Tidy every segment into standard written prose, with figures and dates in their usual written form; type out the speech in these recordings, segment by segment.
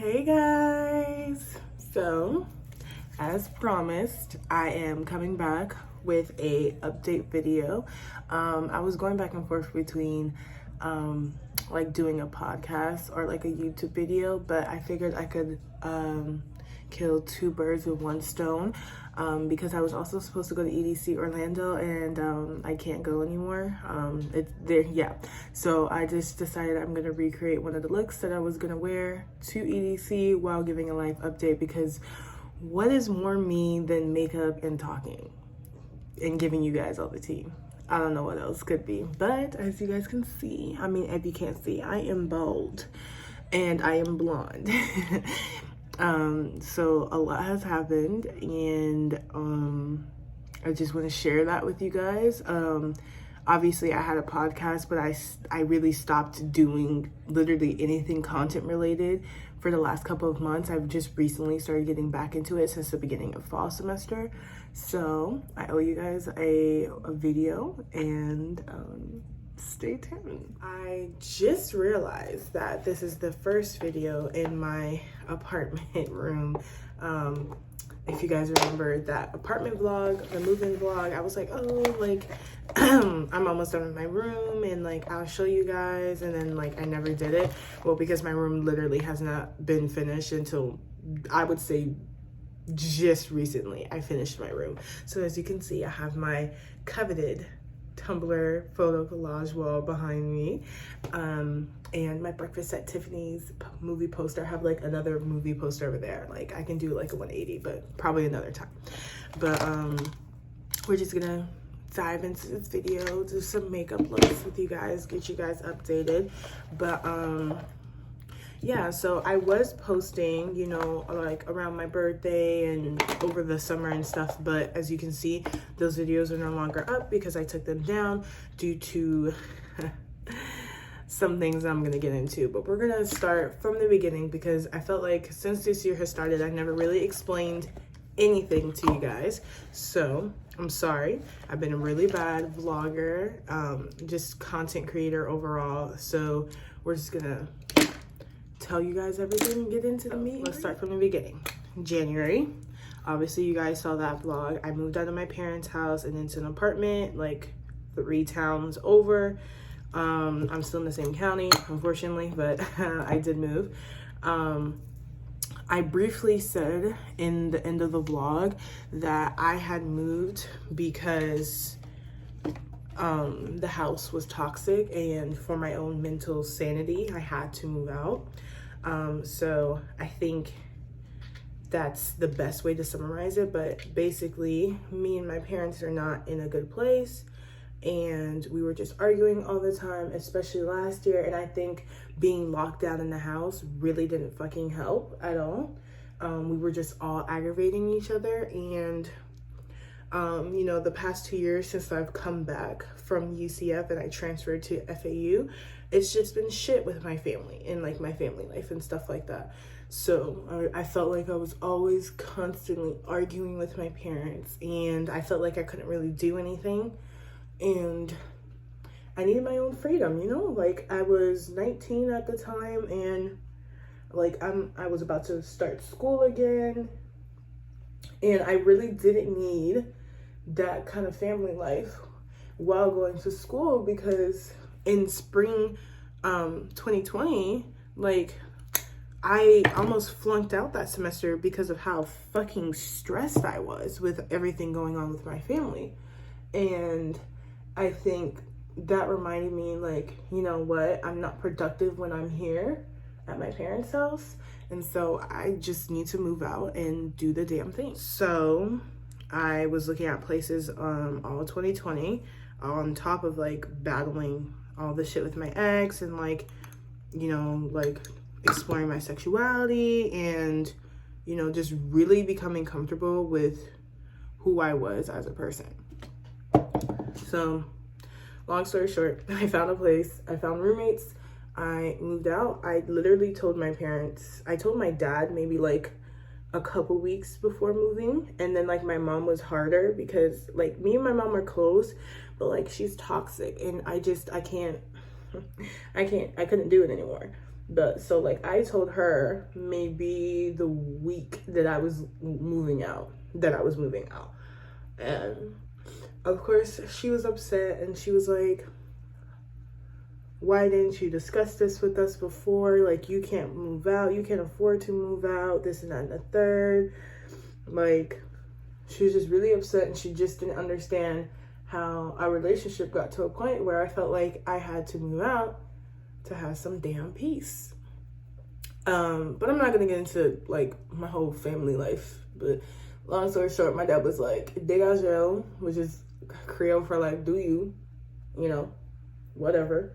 Hey guys! So, as promised, I am coming back with a update video. I was going back and forth between like doing a podcast or like a YouTube video, but I figured I could kill two birds with one stone because I was also supposed to go to EDC Orlando and I can't go anymore. It's there, yeah. So I just decided I'm gonna recreate one of the looks that I was gonna wear to EDC while giving a live update, because what is more me than makeup and talking and giving you guys all the tea? I don't know what else could be, but as you guys can see, I mean, if you can't see, I am bald and I am blonde. So a lot has happened, and I just want to share that with you guys. Obviously I had a podcast, but I really stopped doing literally anything content related for the last couple of months. I've just recently started getting back into it since the beginning of fall semester. So I owe you guys a video, and stay tuned. I just realized that this is the first video in my apartment room. If you guys remember that apartment vlog, the move-in vlog, I was like, oh, like, I'm almost done with my room and like, I'll show you guys. And then like, I never did it. Well, because my room literally has not been finished until, I would say, just recently I finished my room. So as you can see, I have my coveted Tumblr photo collage wall behind me, and my Breakfast at Tiffany's movie poster. I have like another movie poster over there. Like I can do like a 180, but probably another time. But we're just gonna dive into this video, do some makeup looks with you guys, get you guys updated. But yeah, so I was posting, you know, like around my birthday and over the summer and stuff, but as you can see, those videos are no longer up because I took them down due to some things I'm gonna get into. But we're gonna start from the beginning because I felt like since this year has started, I never really explained anything to you guys. So I'm sorry. I've been a really bad vlogger, just content creator overall. So we're just gonna tell you guys everything and get into the meat. Let's start from the beginning. January, obviously you guys saw that vlog. I moved out of my parents' house and into an apartment like 3 towns over. I'm still in the same county, unfortunately, but I did move. I briefly said in the end of the vlog that I had moved because the house was toxic, and for my own mental sanity, I had to move out. So I think that's the best way to summarize it. But basically, me and my parents are not in a good place, and we were just arguing all the time, especially last year. And I think being locked down in the house really didn't fucking help at all. We were just all aggravating each other, and you know, the past 2 years since I've come back from UCF and I transferred to FAU, it's just been shit with my family and like my family life and stuff like that. So I felt like I was always constantly arguing with my parents, and I felt like I couldn't really do anything, and I needed my own freedom, you know? Like I was 19 at the time, and like I was about to start school again, and I really didn't need that kind of family life while going to school, because in spring 2020, like I almost flunked out that semester because of how fucking stressed I was with everything going on with my family. And I think that reminded me, like, you know what, I'm not productive when I'm here at my parents' house, and so I just need to move out and do the damn thing. So I was looking at places all 2020, on top of like battling all the shit with my ex and like, you know, like exploring my sexuality and, you know, just really becoming comfortable with who I was as a person. So long story short, I found a place, I found roommates, I moved out. I literally told my parents, I told my dad maybe like a couple weeks before moving, and then like my mom was harder because like me and my mom are close, but like she's toxic, and I couldn't do it anymore. So like I told her maybe the week that I was moving out, and of course she was upset, and she was like, why didn't you discuss this with us before? Like, you can't move out, you can't afford to move out, this and that and the third. Like, she was just really upset, and she just didn't understand how our relationship got to a point where I felt like I had to move out to have some damn peace. But I'm not gonna get into like my whole family life, but long story short, my dad was like, dégagez, which is Creole for like, do you, whatever.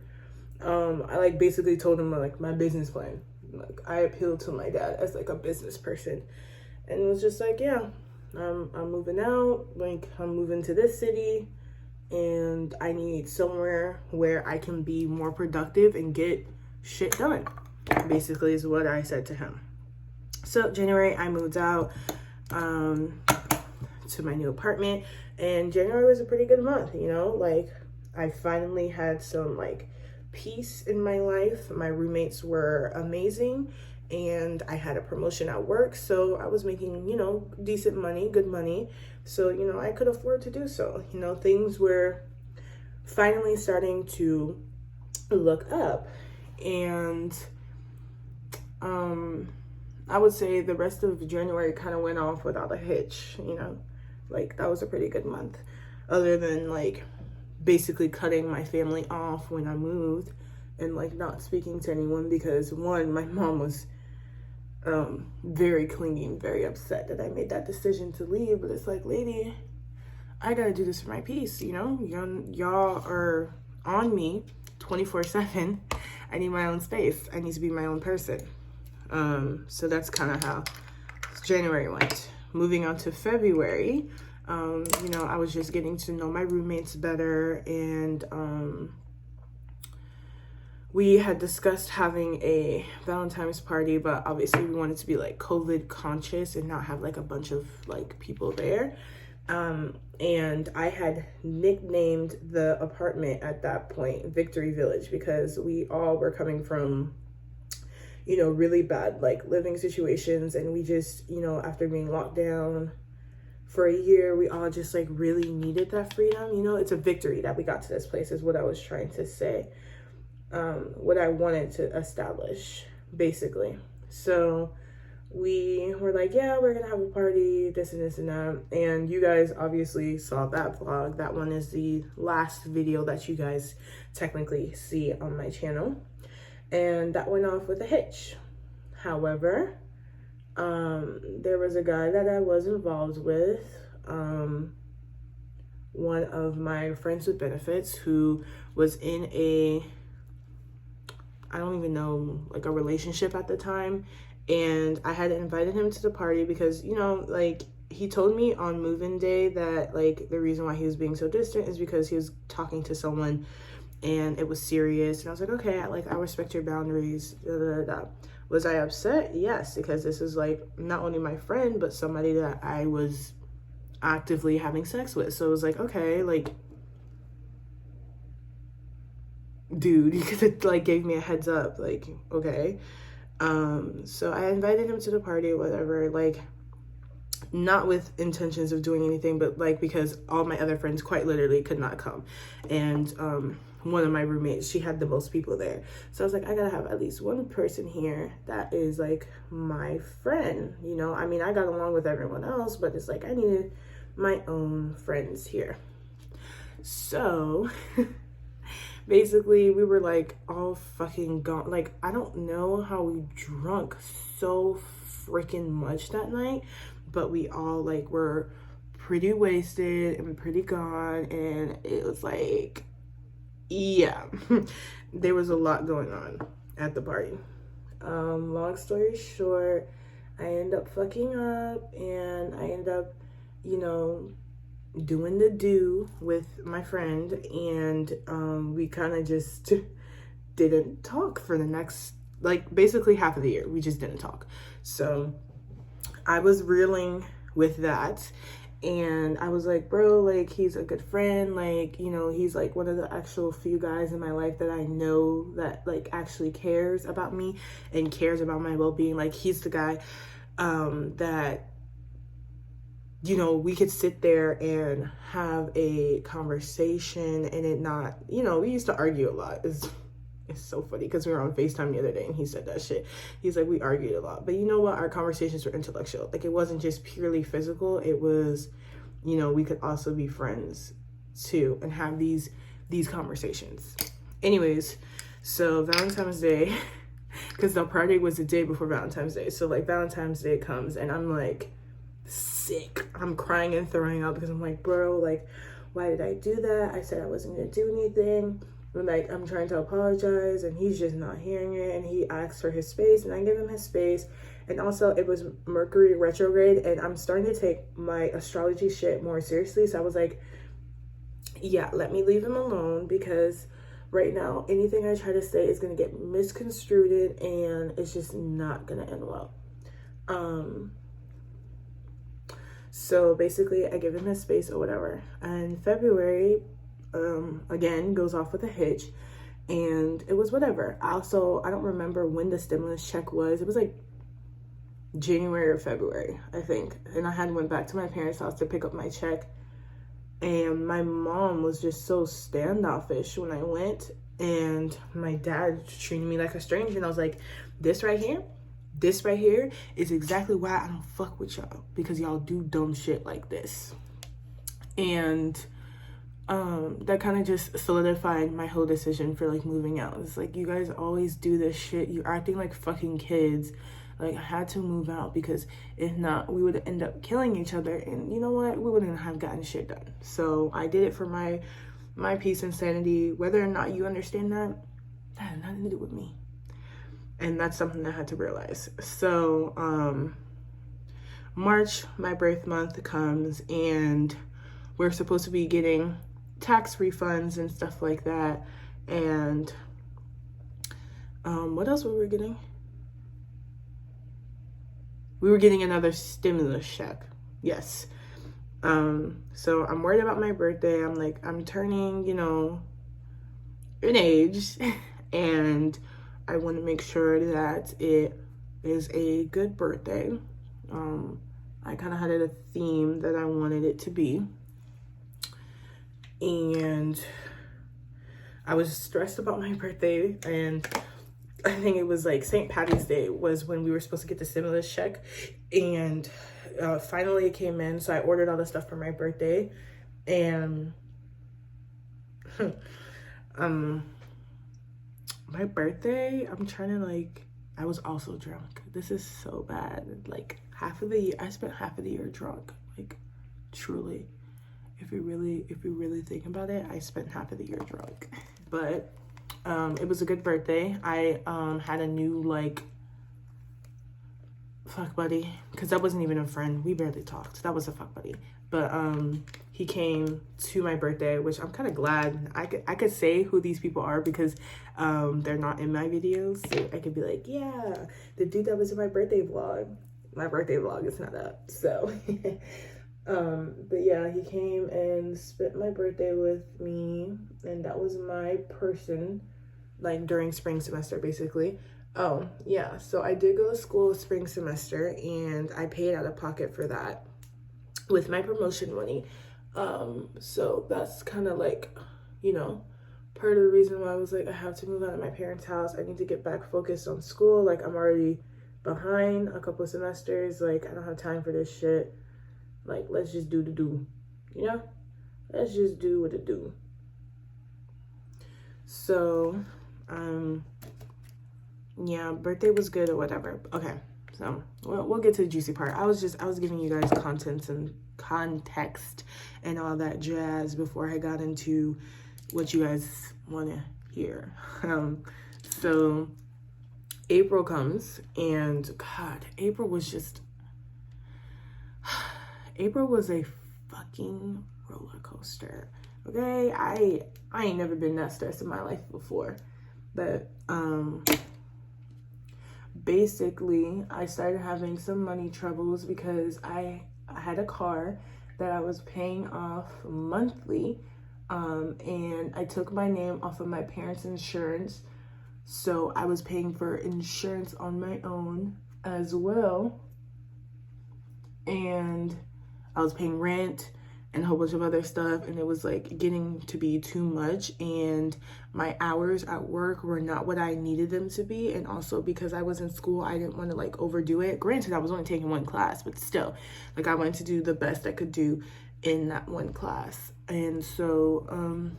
I like basically told him like my business plan. Like, I appealed to my dad as like a business person, and it was just like, yeah, I'm moving out, like I'm moving to this city, and I need somewhere where I can be more productive and get shit done, basically is what I said to him. So January, I moved out to my new apartment, and January was a pretty good month, like I finally had some like peace in my life. My roommates were amazing, and I had a promotion at work, so I was making, decent money, good money. So, I could afford to do so. Things were finally starting to look up, and I would say the rest of January kind of went off without a hitch, like that was a pretty good month, other than like basically cutting my family off when I moved and like not speaking to anyone, because one, my mom was very clingy and very upset that I made that decision to leave. But it's like, lady, I gotta do this for my peace, y'all are on me 24/7. I need my own space. I need to be my own person. So that's kind of how January went. Moving on to February, I was just getting to know my roommates better, and we had discussed having a Valentine's party, but obviously we wanted to be like COVID conscious and not have like a bunch of like people there. And I had nicknamed the apartment at that point Victory Village, because we all were coming from, really bad like living situations, and we just, after being locked down for a year, we all just like really needed that freedom. It's a victory that we got to this place is what I was trying to say. What I wanted to establish, basically. So we were like, yeah, we're gonna have a party, this and this and that. And you guys obviously saw that vlog. That one is the last video that you guys technically see on my channel. And that went off with a hitch. However, there was a guy that I was involved with, one of my friends with benefits, who was in I don't even know, like a relationship at the time. And I had invited him to the party because, like he told me on move-in day that like the reason why he was being so distant is because he was talking to someone and it was serious. And I was like, okay, I respect your boundaries. Was I upset? Yes, because this is like not only my friend, but somebody that I was actively having sex with. So it was like, okay, like, dude, you could have like gave me a heads up, like, okay. So I invited him to the party, whatever, like not with intentions of doing anything, but like because all my other friends quite literally could not come. And one of my roommates, she had the most people there. So I was like, I gotta have at least one person here that is like my friend, I mean, I got along with everyone else, but it's like I needed my own friends here. So basically we were like all fucking gone. Like, I don't know how we drunk so freaking much that night, but we all like were pretty wasted and pretty gone, and it was like, yeah, there was a lot going on at the party. Long story short, I end up fucking up, and I end up, doing the do with my friend, and we kind of just didn't talk for the next, like, basically half of the year. We just didn't talk. So I was reeling with that, And I was like, bro, like, he's a good friend. Like, you know, he's like one of the actual few guys in my life that I know that like actually cares about me and cares about my well-being. Like, he's the guy that, you know, we could sit there and have a conversation and it not, you know, we used to argue a lot. It's so funny because we were on FaceTime the other day and he said that shit. He's like, we argued a lot. But you know what? Our conversations were intellectual. Like, it wasn't just purely physical. It was, you know, we could also be friends too and have these conversations. Anyways, so Valentine's Day, because the party was the day before Valentine's Day. So like Valentine's Day comes and I'm like sick. I'm crying and throwing up because I'm like, bro, like, why did I do that? I said I wasn't gonna do anything. Like, I'm trying to apologize and he's just not hearing it, and he asked for his space and I give him his space. And also it was Mercury retrograde and I'm starting to take my astrology shit more seriously. So I was like, yeah, let me leave him alone, because right now anything I try to say is going to get misconstrued and it's just not going to end well. So basically I give him his space or whatever. And February again goes off with a hitch, and it was whatever. Also, I don't remember when the stimulus check was. It was like January or February, I think. And I had went back to my parents' house to pick up my check, and my mom was just so standoffish when I went, and my dad treated me like a stranger. And I was like, this right here is exactly why I don't fuck with y'all, because y'all do dumb shit like this. And that kind of just solidified my whole decision for like moving out. It's like, you guys always do this shit. You're acting like fucking kids. Like, I had to move out, because if not, we would end up killing each other, and you know what? We wouldn't have gotten shit done. So I did it for my peace and sanity. Whether or not you understand that had nothing to do with me. And that's something I had to realize. So March, my birth month, comes, and we're supposed to be getting tax refunds and stuff like that. And what else were we getting? We were getting another stimulus check. Yes. So I'm worried about my birthday. I'm like, I'm turning, you know, an age, and I want to make sure that it is a good birthday. I kind of had a theme that I wanted it to be. And I was stressed about my birthday, and I think it was like St. Patty's Day was when we were supposed to get the stimulus check, and finally it came in. So I ordered all the stuff for my birthday, and my birthday, I'm trying to like, I was also drunk. This is so bad. Like, half of the year, I spent half of the year drunk. Like, truly. If you really think about it, I spent half of the year drunk. But it was a good birthday. I had a new like fuck buddy, because that wasn't even a friend. We barely talked. That was a fuck buddy. But he came to my birthday, which I'm kind of glad. I could say who these people are, because they're not in my videos. So I could be like, yeah, the dude that was in my birthday vlog. My birthday vlog is not up, so. But yeah, he came and spent my birthday with me, and that was my person, like, during spring semester, basically. Oh, yeah, so I did go to school spring semester, and I paid out of pocket for that with my promotion money. So that's kind of like, you know, part of the reason why I was like, I have to move out of my parents' house. I need to get back focused on school. Like, I'm already behind a couple of semesters. Like, I don't have time for this shit. Like, let's just do the do, you know? Let's just do what it do. So, yeah, birthday was good or whatever. Okay, so we'll get to the juicy part. I was giving you guys content and context and all that jazz before I got into what you guys want to hear. So April comes, and God, April was a fucking roller coaster. Okay, I ain't never been that stressed in my life before. But basically I started having some money troubles because I had a car, that I was paying off monthly. And I took my name off of my parents' insurance. So I was paying for insurance on my own as well. And I was paying rent and a whole bunch of other stuff, and it was like getting to be too much, and my hours at work were not what I needed them to be. And also because I was in school, I didn't want to like overdo it. Granted, I was only taking one class, but still, like I wanted to do the best I could do in that one class. And so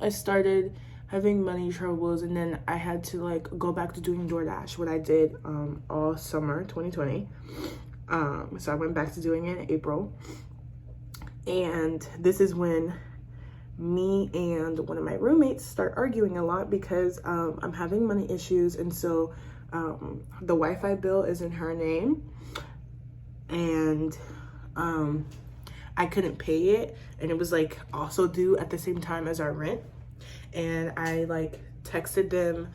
I started having money troubles, and then I had to like go back to doing DoorDash, what I did all summer 2020. So I went back to doing it in April. And this is when me and one of my roommates start arguing a lot because I'm having money issues. And so the Wi-Fi bill is in her name, and I couldn't pay it. And it was like also due at the same time as our rent. And I like texted them,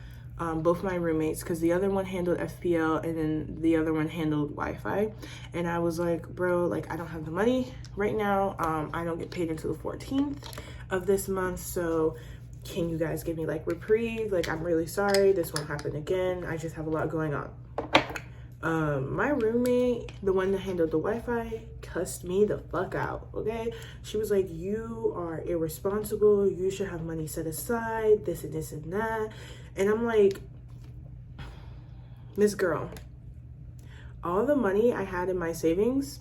both my roommates, because the other one handled FPL and then the other one handled Wi-Fi. And I was like, bro, like I don't have the money right now. I don't get paid until the 14th of this month. So can you guys give me like reprieve? Like, I'm really sorry. This won't happen again. I just have a lot going on. My roommate, the one that handled the Wi-Fi, cussed me the fuck out, okay? She was like, you are irresponsible. You should have money set aside, this and this and that. And I'm like, Miss Girl, all the money I had in my savings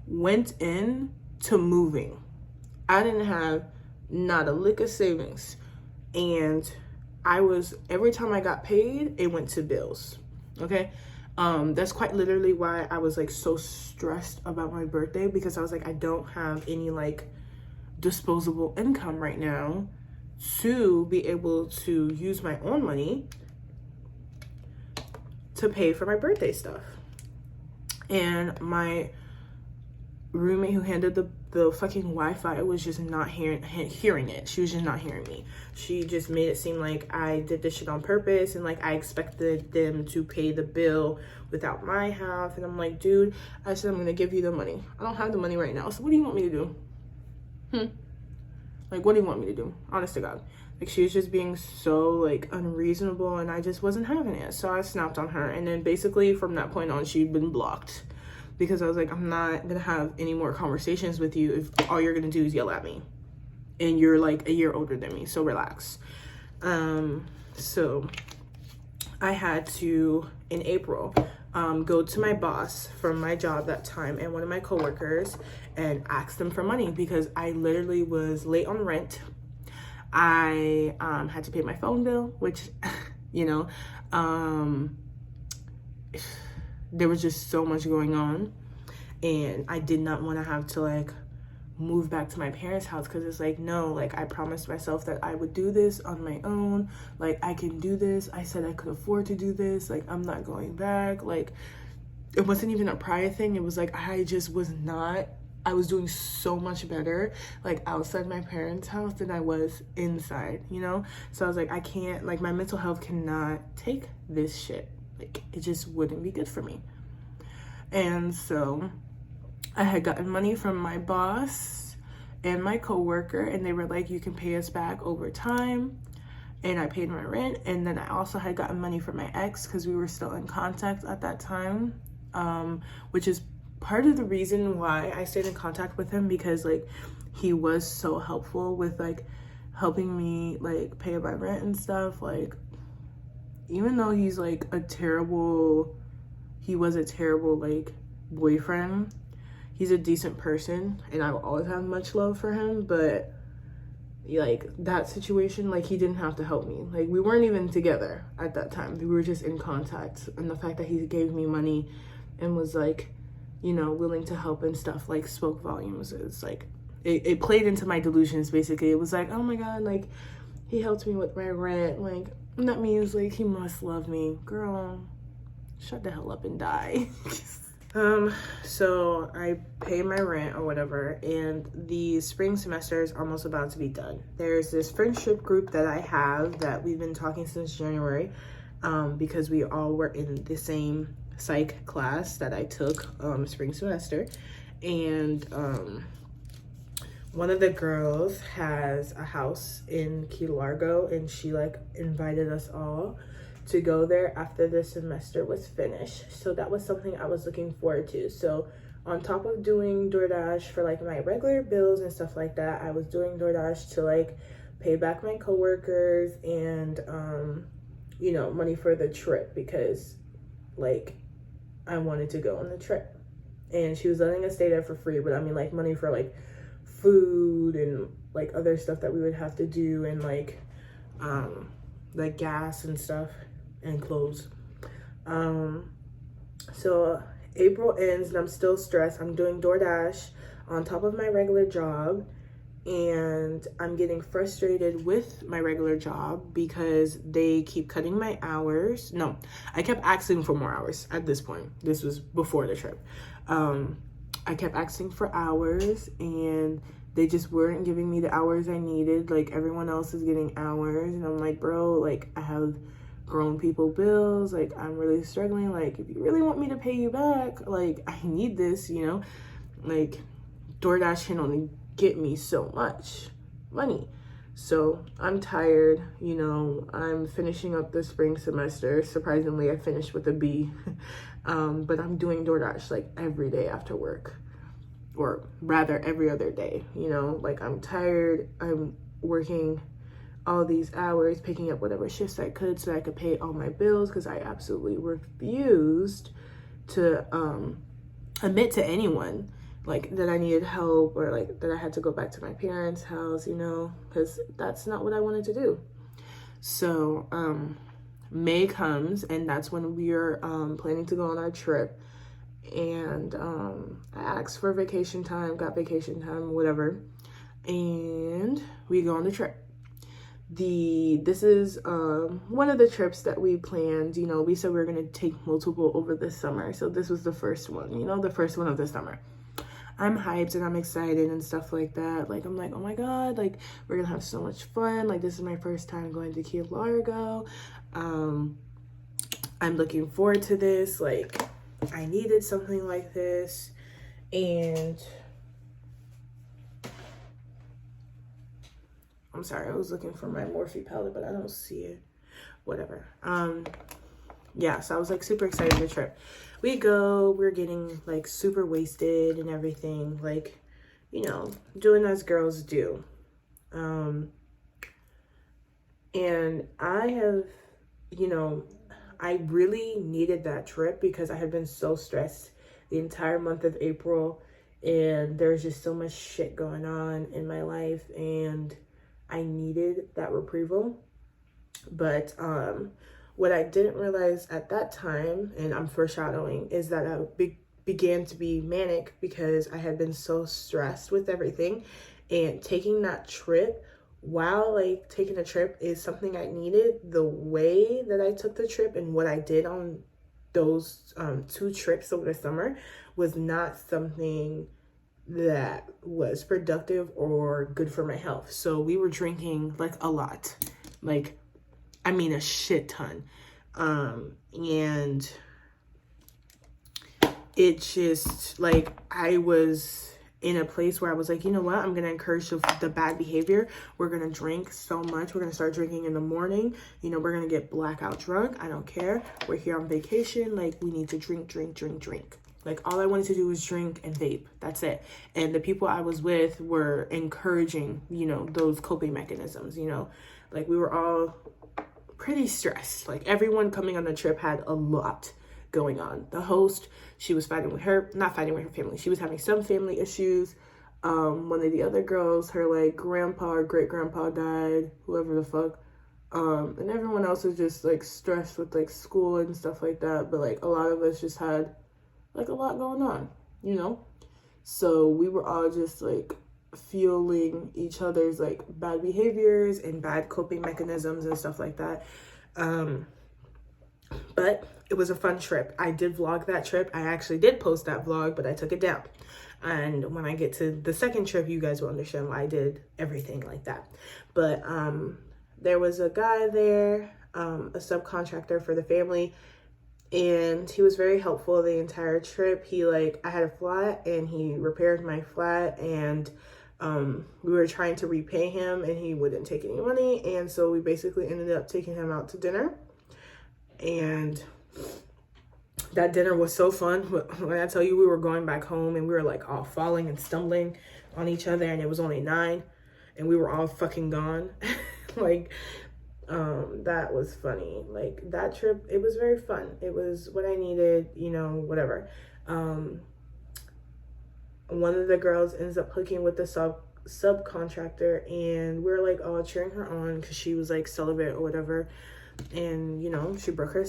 went in to moving. I didn't have not a lick of savings. And every time I got paid, it went to bills, okay? That's quite literally why I was like so stressed about my birthday, because I was like, I don't have any like disposable income right now to be able to use my own money to pay for my birthday stuff. And my roommate who handled the fucking Wi-Fi was just not hearing it. She was just not hearing me. She just made it seem like I did this shit on purpose, and like I expected them to pay the bill without my half. And I'm like, dude, I said I'm gonna give you the money. I don't have the money right now. So what do you want me to do? Like, what do you want me to do? Honest to God. Like, she was just being so like unreasonable, and I just wasn't having it. So I snapped on her, and then basically from that point on, she'd been blocked. Because I was like, I'm not gonna have any more conversations with you if all you're gonna do is yell at me. And you're like a year older than me, so relax. So I had to, in April, go to my boss from my job that time and one of my coworkers and ask them for money, because I literally was late on rent. I had to pay my phone bill, which, you know, there was just so much going on, and I did not want to have to like move back to my parents' house, because it's like, no, like I promised myself that I would do this on my own. Like, I can do this. I said I could afford to do this. Like, I'm not going back. Like, it wasn't even a pride thing. It was like I was doing so much better like outside my parents' house than I was inside, you know? So I was like, I can't, like, my mental health cannot take this shit. Like, it just wouldn't be good for me. And so I had gotten money from my boss and my coworker, and they were like, you can pay us back over time. And I paid my rent. And then I also had gotten money from my ex, because we were still in contact at that time, which is part of the reason why I stayed in contact with him, because like he was so helpful with like helping me like pay my rent and stuff. Like, even though he was a terrible like boyfriend, he's a decent person, and I will always have much love for him. But like that situation, like he didn't have to help me. Like, we weren't even together at that time. We were just in contact, and the fact that he gave me money and was like, you know, willing to help and stuff, like, spoke volumes. It's like it played into my delusions. Basically, it was like, oh my God, like he helped me with my rent, like that means like he must love me. Girl, shut the hell up and die. So I pay my rent or whatever, and the spring semester is almost about to be done. There's this friendship group that I have that we've been talking since January, because we all were in the same psych class that I took spring semester. And one of the girls has a house in Key Largo, and she like invited us all to go there after the semester was finished. So that was something I was looking forward to. So on top of doing DoorDash for like my regular bills and stuff like that, I was doing DoorDash to like pay back my coworkers and you know, money for the trip, because like I wanted to go on the trip. And she was letting us stay there for free, but I mean like money for like food and like other stuff that we would have to do, and like gas and stuff and clothes. So April ends and I'm still stressed. I'm doing DoorDash on top of my regular job, and I'm getting frustrated with my regular job because they keep cutting my hours. No, I kept asking for more hours at this point. This was before the trip. I kept asking for hours and they just weren't giving me the hours I needed. Like everyone else is getting hours, and I'm like, bro, like I have grown people bills, like I'm really struggling. Like if you really want me to pay you back, like I need this, you know, like DoorDash can only get me so much money. So I'm tired, you know, I'm finishing up the spring semester. Surprisingly, I finished with a B. But I'm doing DoorDash like every day after work, or rather every other day, you know, like I'm tired. I'm working all these hours, picking up whatever shifts I could so I could pay all my bills, because I absolutely refused to admit to anyone like that I needed help, or like that I had to go back to my parents' house, you know, because that's not what I wanted to do. So May comes, and that's when we're planning to go on our trip. And I asked for vacation time, got vacation time, whatever, and we go on the trip. This is one of the trips that we planned. You know, we said we were gonna take multiple over the summer, so this was the first one, you know, the first one of the summer. I'm hyped and I'm excited and stuff like that. Like, I'm like, oh my God, like, we're gonna have so much fun. Like, this is my first time going to Key Largo. I'm looking forward to this. Like, I needed something like this. And I'm sorry, I was looking for my Morphe palette, but I don't see it. Whatever. Yeah, so I was like super excited for the trip. We go, we're getting like super wasted and everything, like, you know, doing as girls do. And I have, you know, I really needed that trip because I had been so stressed the entire month of April, and there's just so much shit going on in my life, and I needed that reprieve. But what I didn't realize at that time, and I'm foreshadowing, is that I began to be manic because I had been so stressed with everything. And taking that trip, while like taking a trip is something I needed, the way that I took the trip and what I did on those 2 trips over the summer was not something that was productive or good for my health. So we were drinking like a lot, like, I mean, a shit ton. And it just, like, I was in a place where I was like, you know what? I'm going to encourage the bad behavior. We're going to drink so much. We're going to start drinking in the morning. You know, we're going to get blackout drunk. I don't care. We're here on vacation. Like, we need to drink. Like, all I wanted to do was drink and vape. That's it. And the people I was with were encouraging, you know, those coping mechanisms, you know. Like, we were all pretty stressed. Like, everyone coming on the trip had a lot going on. The host, she was not fighting with her family. She was having some family issues. One of the other girls, her like grandpa or great grandpa died, whoever the fuck. And everyone else was just like stressed with like school and stuff like that. But like a lot of us just had like a lot going on, you know? So we were all just like fueling each other's like bad behaviors and bad coping mechanisms and stuff like that. But it was a fun trip. I did vlog that trip. I actually did post that vlog, but I took it down. And when I get to the second trip, you guys will understand why I did everything like that. But there was a guy there, a subcontractor for the family, and he was very helpful the entire trip. I had a flat and he repaired my flat, and we were trying to repay him and he wouldn't take any money, and so we basically ended up taking him out to dinner. And that dinner was so fun. When I tell you, we were going back home and we were like all falling and stumbling on each other, and it was only 9 and we were all fucking gone. That was funny. Like, that trip, it was very fun. It was what I needed, whatever. One of the girls ends up hooking with the subcontractor, and we're like all cheering her on because she was like celibate or whatever, and she broke her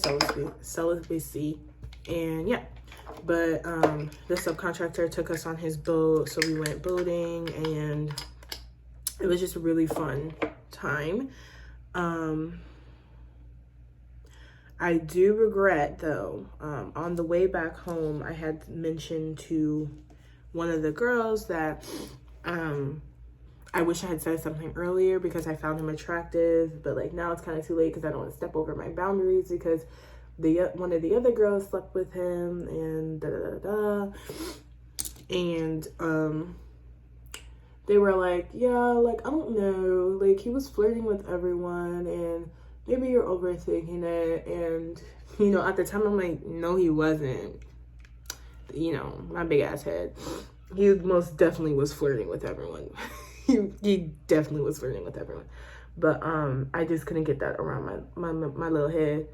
celibacy, and yeah. But the subcontractor took us on his boat, so we went boating, and it was just a really fun time. I do regret, though, on the way back home, I had mentioned to one of the girls that I wish I had said something earlier because I found him attractive, but like now it's kind of too late because I don't want to step over my boundaries because one of the other girls slept with him, and and they were like, yeah, like, I don't know, like, he was flirting with everyone, and maybe you're overthinking it. And at the time I'm like, no, he wasn't. My big ass head, he most definitely was flirting with everyone. he definitely was flirting with everyone, but I just couldn't get that around my little head.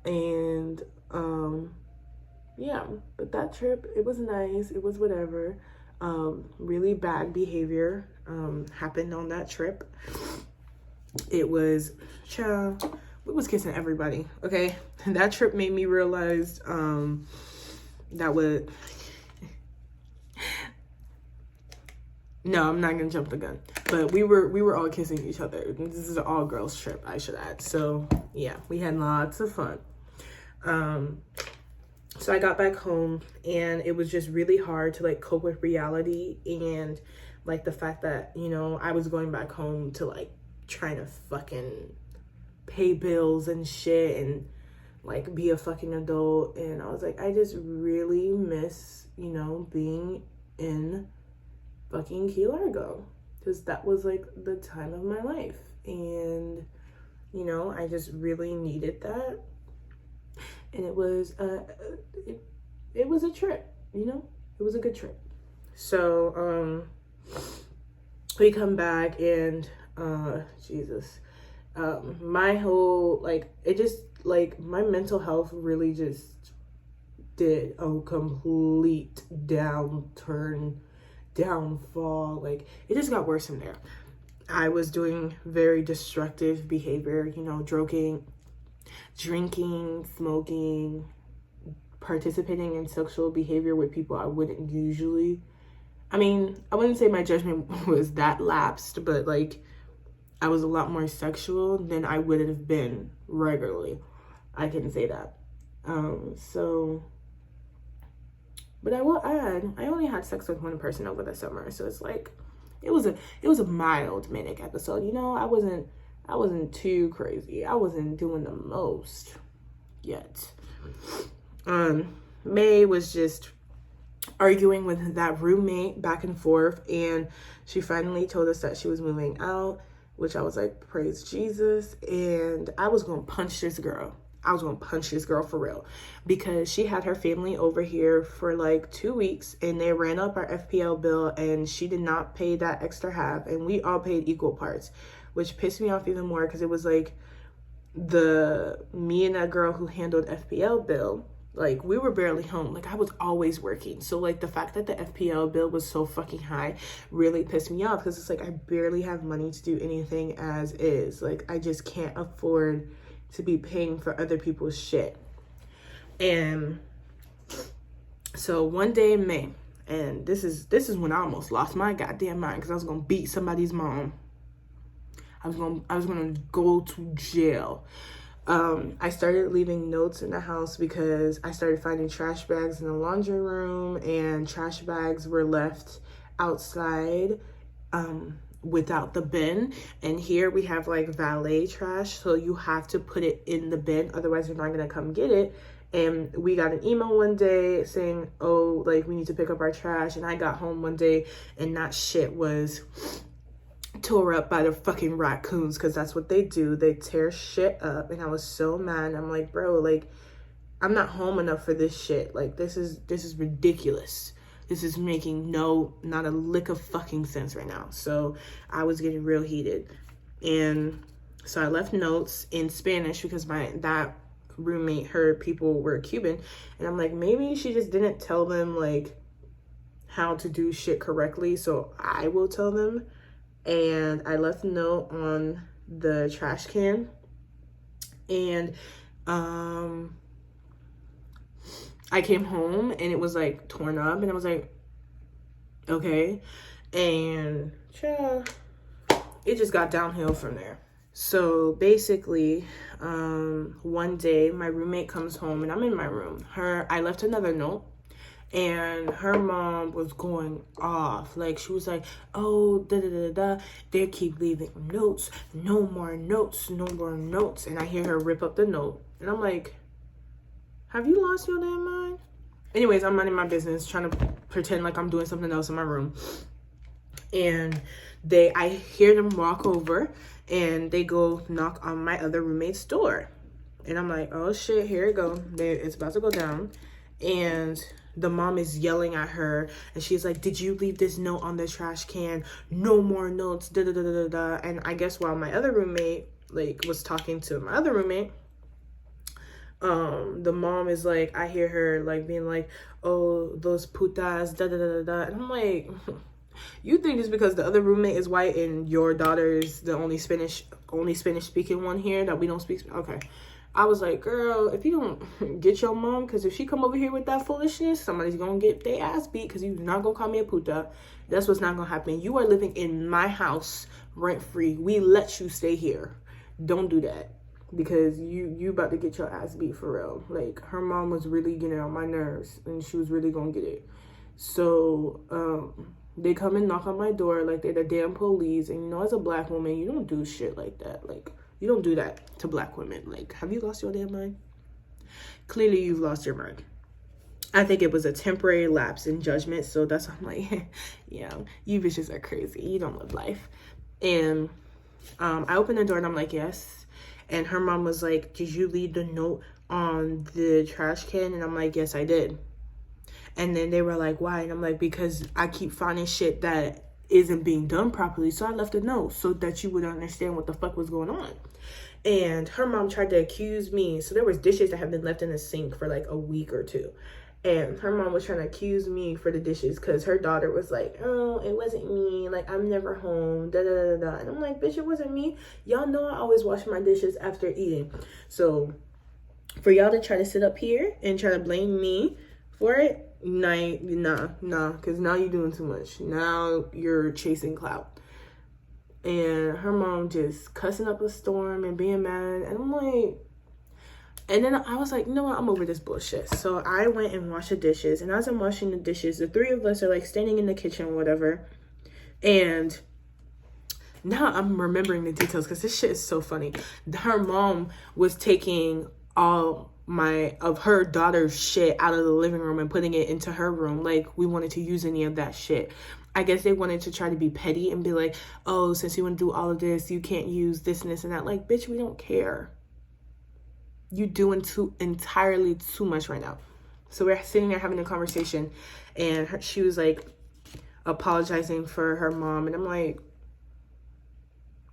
And yeah, but that trip, it was nice, it was whatever. Really bad behavior happened on that trip. It was, child, we was kissing everybody, okay? That trip made me realize that would no, I'm not gonna jump the gun, but we were all kissing each other. This is an all girls trip, I should add. So yeah, we had lots of fun. So I got back home, and it was just really hard to like cope with reality, and like the fact that I was going back home to like trying to fucking pay bills and shit and like be a fucking adult. And I was like, I just really miss being in fucking Key Largo, because that was like the time of my life, and I just really needed that. And it was it was a trip, it was a good trip. So we come back, and Jesus, my whole my mental health really just did a complete downfall. Like, it just got worse from there. I was doing very destructive behavior, drinking, smoking, participating in sexual behavior with people I wouldn't usually. I mean, I wouldn't say my judgment was that lapsed, but like, I was a lot more sexual than I would have been regularly. I can say that. But I will add, I only had sex with one person over the summer, so it's like, it was a mild manic episode. I wasn't too crazy. I wasn't doing the most yet. May was just arguing with that roommate back and forth, and she finally told us that she was moving out, which I was like, praise Jesus. And I was gonna punch this girl. For real, because she had her family over here for like 2 weeks, and they ran up our FPL bill, and she did not pay that extra half, and we all paid equal parts, which pissed me off even more, because it was like me and that girl who handled FPL bill, like, we were barely home. Like, I was always working, so like the fact that the FPL bill was so fucking high really pissed me off, because it's like I barely have money to do anything as is. Like, I just can't afford to be paying for other people's shit. And so one day in May, and this is when I almost lost my goddamn mind, because I was gonna beat somebody's mom. I was gonna go to jail. I started leaving notes in the house because I started finding trash bags in the laundry room, and trash bags were left outside without the bin. And here we have like valet trash, so you have to put it in the bin, otherwise they're not gonna come get it. And we got an email one day saying, oh, like, we need to pick up our trash. And I got home one day and that shit was tore up by the fucking raccoons, because that's what they do. They tear shit up. And I was so mad. I'm like, bro, like, I'm not home enough for this shit. Like, this is ridiculous. This is making not a lick of fucking sense right now. So I was getting real heated. And so I left notes in Spanish because that roommate, her people were Cuban. And I'm like, maybe she just didn't tell them like how to do shit correctly. So I will tell them. And I left a note on the trash can. And I came home and it was like torn up, and I was like, okay. And it just got downhill from there. So basically, one day my roommate comes home and I'm in my room. I left another note, and her mom was going off. Like, she was like, oh, they keep leaving notes, no more notes. And I hear her rip up the note, and I'm like, have you lost your damn mind? Anyways, I'm minding my business, trying to pretend like I'm doing something else in my room. And I hear them walk over and they go knock on my other roommate's door. And I'm like, oh shit, here it go. It's about to go down. And the mom is yelling at her, and she's like, did you leave this note on the trash can? No more notes, And I guess while my other roommate like was talking to my other roommate, the mom is like, I hear her like being like, oh, those putas, And I'm like, you think just because the other roommate is white and your daughter is the only Spanish speaking one here that we don't speak? Okay. I was like, girl, if you don't get your mom, because if she come over here with that foolishness, somebody's gonna get their ass beat, because you're not gonna call me a puta. That's what's not gonna happen. You are living in my house rent free. We let you stay here. Don't do that, because you about to get your ass beat for real. Like, her mom was really getting on my nerves, and she was really gonna get it. So they come and knock on my door like they're the damn police. And as a black woman, you don't do shit like that. Like, you don't do that to black women. Like, have you lost your damn mind? Clearly you've lost your mind. I think it was a temporary lapse in judgment. So that's why I'm like, you bitches are crazy. You don't live life. And I opened the door and I'm like, yes. And her mom was like, did you leave the note on the trash can? And I'm like, yes, I did. And then they were like, why? And I'm like, because I keep finding shit that isn't being done properly. So I left a note so that you would understand what the fuck was going on. And her mom tried to accuse me. So there was dishes that have been left in the sink for like a week or two. And her mom was trying to accuse me for the dishes because her daughter was like, oh, it wasn't me. Like, I'm never home. And I'm like, bitch, it wasn't me. Y'all know I always wash my dishes after eating. So for y'all to try to sit up here and try to blame me for it, nah, because now you're doing too much. Now you're chasing clout. And her mom just cussing up a storm and being mad. And I'm like, and then I was like, you know what? I'm over this bullshit. So I went and washed the dishes. And as I'm washing the dishes, the three of us are like standing in the kitchen or whatever. And now I'm remembering the details because this shit is so funny. Her mom was taking all of her daughter's shit out of the living room and putting it into her room. Like, we wanted to use any of that shit. I guess they wanted to try to be petty and be like, oh, since you want to do all of this, you can't use this and this and that. Like, bitch, we don't care. You doing entirely too much right now. So we're sitting there having a conversation, and she was like apologizing for her mom, and I'm like,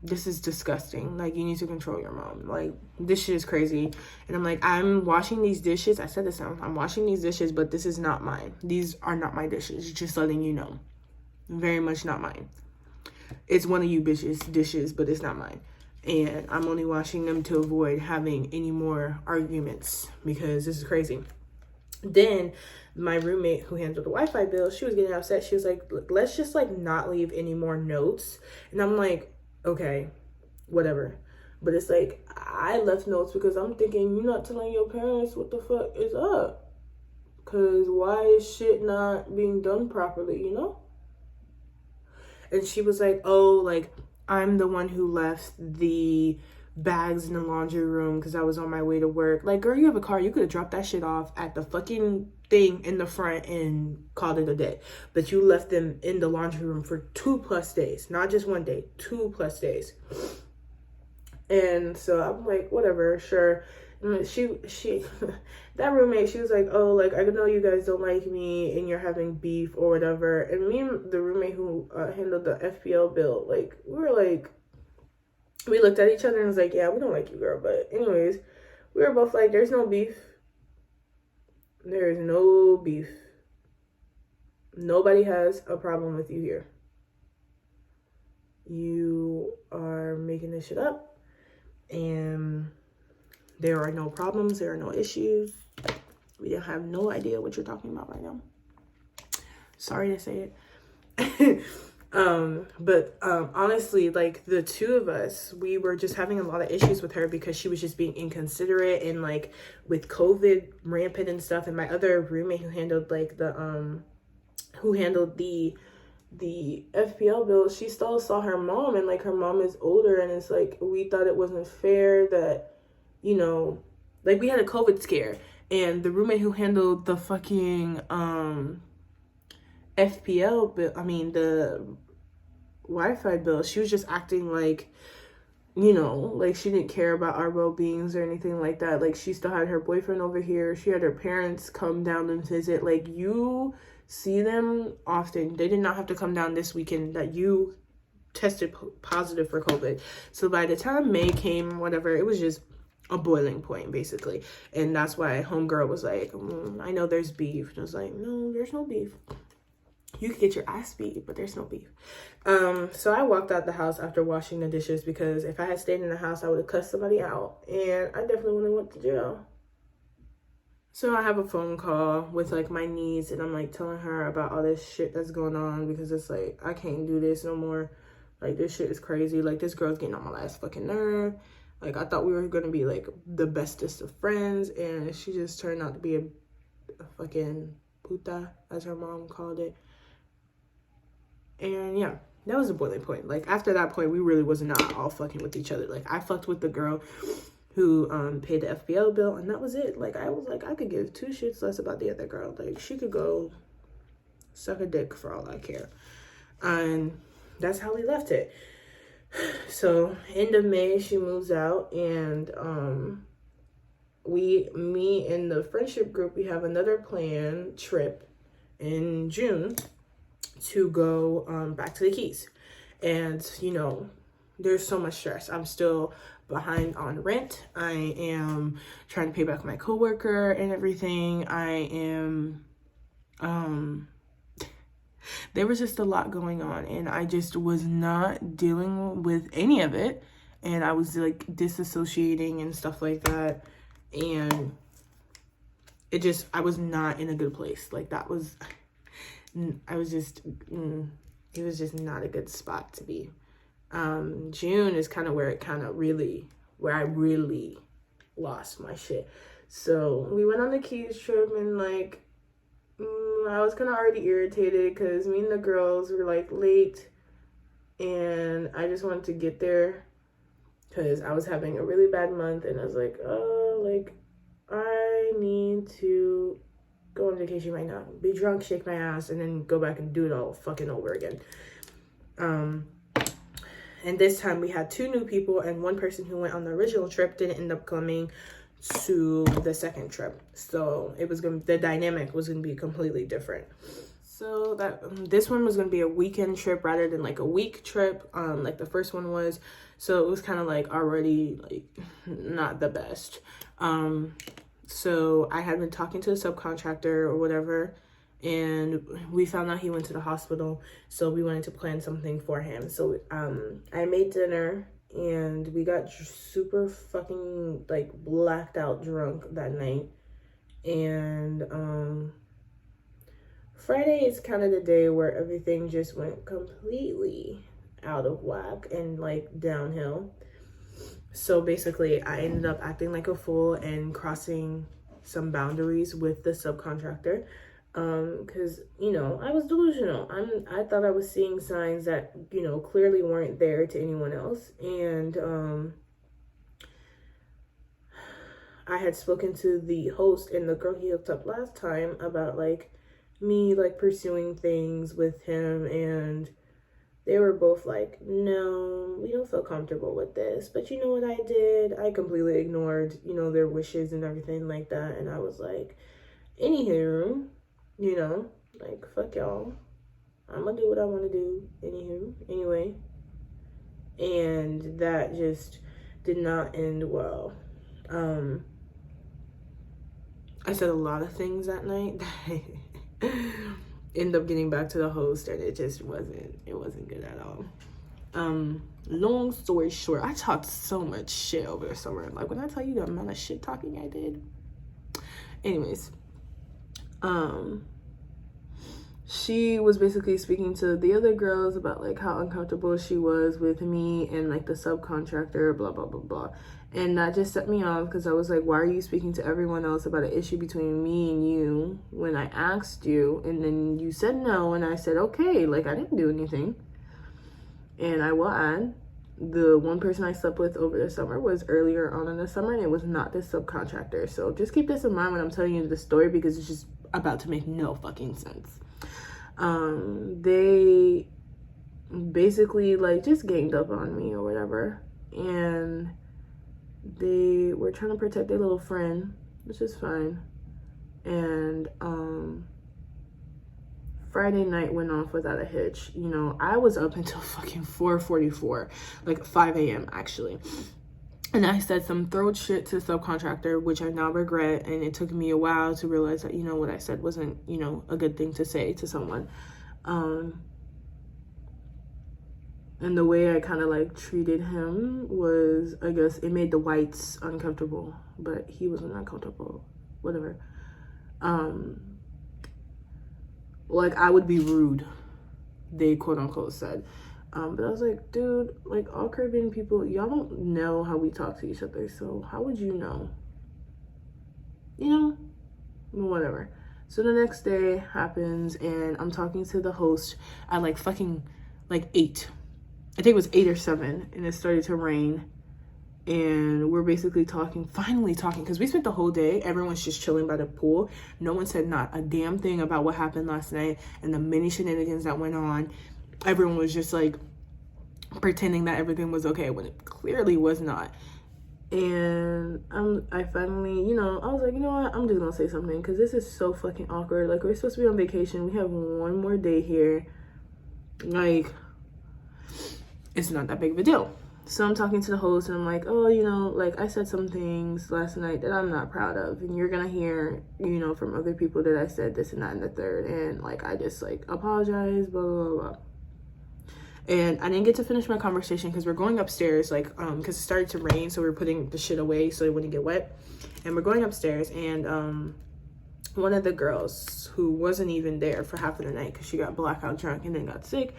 this is disgusting. Like, you need to control your mom. Like, this shit is crazy. And I'm like, I'm washing these dishes. I said this now. I'm washing these dishes, but this is not mine. These are not my dishes. Just letting you know. Very much not mine. It's one of you bitches' dishes, but it's not mine. And I'm only washing them to avoid having any more arguments because this is crazy. Then my roommate who handled the Wi-Fi bill, she was getting upset. She was like, let's just like not leave any more notes. And I'm like, okay, whatever. But it's like, I left notes because I'm thinking, you're not telling your parents what the fuck is up. Because why is shit not being done properly, And she was like, oh, like, I'm the one who left the bags in the laundry room because I was on my way to work. Like, girl, you have a car. You could have dropped that shit off at the fucking thing in the front and called it a day. But you left them in the laundry room for 2+ days. Not just one day, 2+ days. And so I'm like, whatever, sure. And she that roommate, she was like, oh, like, I know you guys don't like me and you're having beef or whatever. And me and the roommate who handled the FPL bill, like, we looked at each other and was like, yeah, we don't like you, girl. But anyways, we were both like, there's no beef. There is no beef. Nobody has a problem with you here. You are making this shit up. And there are no problems. There are no issues. We have no idea what you're talking about right now. Sorry to say it. But honestly, like, the two of us, we were just having a lot of issues with her because she was just being inconsiderate, and like with COVID rampant and stuff. And my other roommate who handled like the FPL bill, she still saw her mom, and like her mom is older, and it's like we thought it wasn't fair that, you know, like we had a COVID scare, and the roommate who handled the fucking FPL bill, I mean the Wi-Fi bill, she was just acting like, you know, like she didn't care about our well-beings or anything like that. Like, she still had her boyfriend over here. She had her parents come down and visit. Like, you see them often. They did not have to come down this weekend that you tested positive for COVID. So by the time May came, whatever, it was just a boiling point, basically. And that's why homegirl was like, I know there's beef. And I was like, no, there's no beef. You could get your ass beat, but there's no beef. So I walked out the house after washing the dishes because if I had stayed in the house, I would have cussed somebody out, and I definitely would have went to jail. So I have a phone call with like my niece, and I'm like telling her about all this shit that's going on because it's like, I can't do this no more. Like, this shit is crazy. Like, this girl's getting on my last fucking nerve. Like, I thought we were gonna be like the bestest of friends, and she just turned out to be a fucking puta, as her mom called it. And yeah, that was a boiling point. Like, after that point, we really was not all fucking with each other. Like, I fucked with the girl who paid the FPL bill, and that was it. Like, I was like, I could give two shits less about the other girl. Like, she could go suck a dick for all I care. And that's how we left it. So end of May, she moves out, and me and the friendship group, we have another planned trip in June to go back to the Keys. And, you know, there's so much stress. I'm still behind on rent. I am trying to pay back my coworker and everything. I am there was just a lot going on, and I just was not dealing with any of it, and I was like disassociating and stuff like that, and it just, I was not in a good place. Like, that was, I was just, it was just not a good spot to be. June is kind of where I really lost my shit. So we went on the Keys trip, and like, I was kind of already irritated because me and the girls were like late, and I just wanted to get there because I was having a really bad month, and I was like, oh, like, I need to go on vacation right now, be drunk, shake my ass, and then go back and do it all fucking over again. And this time we had 2 new people, and one person who went on the original trip didn't end up coming to the second trip. So it was the dynamic was gonna be completely different. So this one was gonna be a weekend trip rather than like a week trip, like the first one was. So it was kind of like already like not the best. So I had been talking to a subcontractor or whatever, and we found out he went to the hospital. So we wanted to plan something for him. So I made dinner, and we got super fucking like blacked out drunk that night. And Friday is kind of the day where everything just went completely out of whack and like downhill. So basically I ended up acting like a fool and crossing some boundaries with the subcontractor, because, you know, I was delusional. I thought I was seeing signs that, you know, clearly weren't there to anyone else. And I had spoken to the host and the girl he hooked up last time about like me like pursuing things with him, and they were both like, no, we don't feel comfortable with this. But you know what I did? I completely ignored, you know, their wishes and everything like that. And I was like, anywho, you know, like, fuck y'all. I'm gonna do what I want to do. Anyway. And that just did not end well. I said a lot of things that night that ended up getting back to the host, and it just wasn't good at all. Long story short, I talked so much shit over the summer. Like, when I tell you the amount of shit talking I did. Anyways, she was basically speaking to the other girls about like how uncomfortable she was with me and like the subcontractor, blah blah blah blah. And that just set me off, because I was like, why are you speaking to everyone else about an issue between me and you when I asked you, and then you said no, and I said okay, like I didn't do anything. And I will add, the one person I slept with over the summer was earlier on in the summer, and it was not this subcontractor. So just keep this in mind when I'm telling you the story, because it's just about to make no fucking sense. They basically like just ganged up on me or whatever, and they were trying to protect their little friend, which is fine. And Friday night went off without a hitch. You know, I was up until fucking 4:44, like 5 a.m. actually. And I said some throat shit to the subcontractor, which I now regret. And it took me a while to realize that, you know, what I said wasn't, you know, a good thing to say to someone. And the way I kind of like treated him was, I guess, it made the whites uncomfortable, but he wasn't uncomfortable, whatever. Like, I would be rude, they quote unquote said. But I was like, dude, like, all Caribbean people, y'all don't know how we talk to each other, so how would you know? You know? Whatever. So the next day happens, and I'm talking to the host at like fucking like 8. I think it was 8 or 7, and it started to rain. And we're basically finally talking, because we spent the whole day, everyone's just chilling by the pool. No one said not a damn thing about what happened last night and the many shenanigans that went on. Everyone was just like pretending that everything was okay when it clearly was not. And I finally, you know, I was like, you know what, I'm just gonna say something, because this is so fucking awkward. Like, we're supposed to be on vacation, we have one more day here, like, it's not that big of a deal. So I'm talking to the host, and I'm like, oh, you know, like, I said some things last night that I'm not proud of, and you're gonna hear, you know, from other people that I said this and that and the third, and like, I just like apologize, blah blah blah blah. And I didn't get to finish my conversation, because we're going upstairs, like, because it started to rain, so we're putting the shit away so it wouldn't get wet. And we're going upstairs, and one of the girls, who wasn't even there for half of the night because she got blackout drunk and then got sick,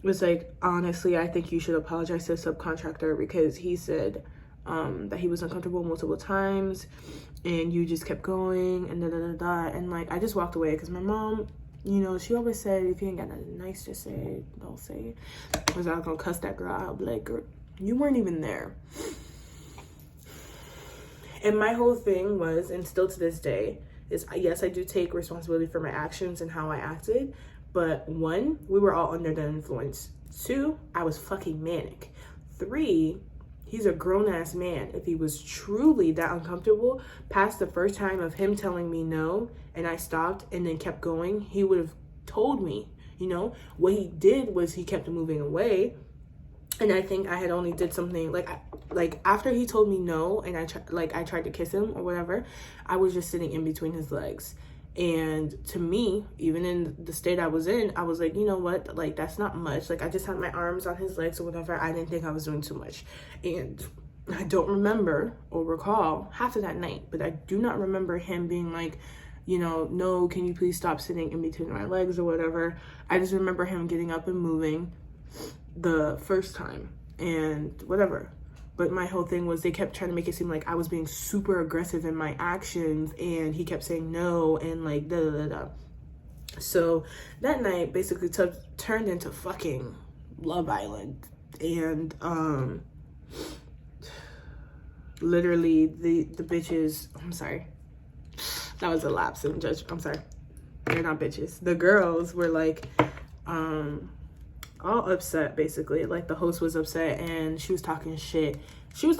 was like, honestly, I think you should apologize to the subcontractor, because he said that he was uncomfortable multiple times, and you just kept going, and da da da da. And like, I just walked away, because my mom, you know, she always said, if you ain't got nothing nice to say, don't say it. Because I was gonna cuss that girl out, like, girl, you weren't even there. And my whole thing was, and still to this day, is yes, I do take responsibility for my actions and how I acted. But 1, we were all under the influence. 2, I was fucking manic. 3, he's a grown-ass man. If he was truly that uncomfortable past the first time of him telling me no, and I stopped and then kept going, he would have told me, you know? What he did was he kept moving away. And I think I had only did something, like after he told me no, and I tried to kiss him or whatever, I was just sitting in between his legs. And to me, even in the state I was in, I was like, you know what, like, that's not much. Like, I just had my arms on his legs or whatever. I didn't think I was doing too much. And I don't remember or recall half of that night, but I do not remember him being like, you know, no, can you please stop sitting in between my legs or whatever. I just remember him getting up and moving the first time and whatever. But my whole thing was, they kept trying to make it seem like I was being super aggressive in my actions, and he kept saying no, and like da da da da. So that night basically turned into fucking Love Island. And literally the bitches, I'm sorry, that was a lapse in judgment. I'm sorry, they're not bitches. The girls were like all upset, basically. Like, the host was upset and she was talking shit. She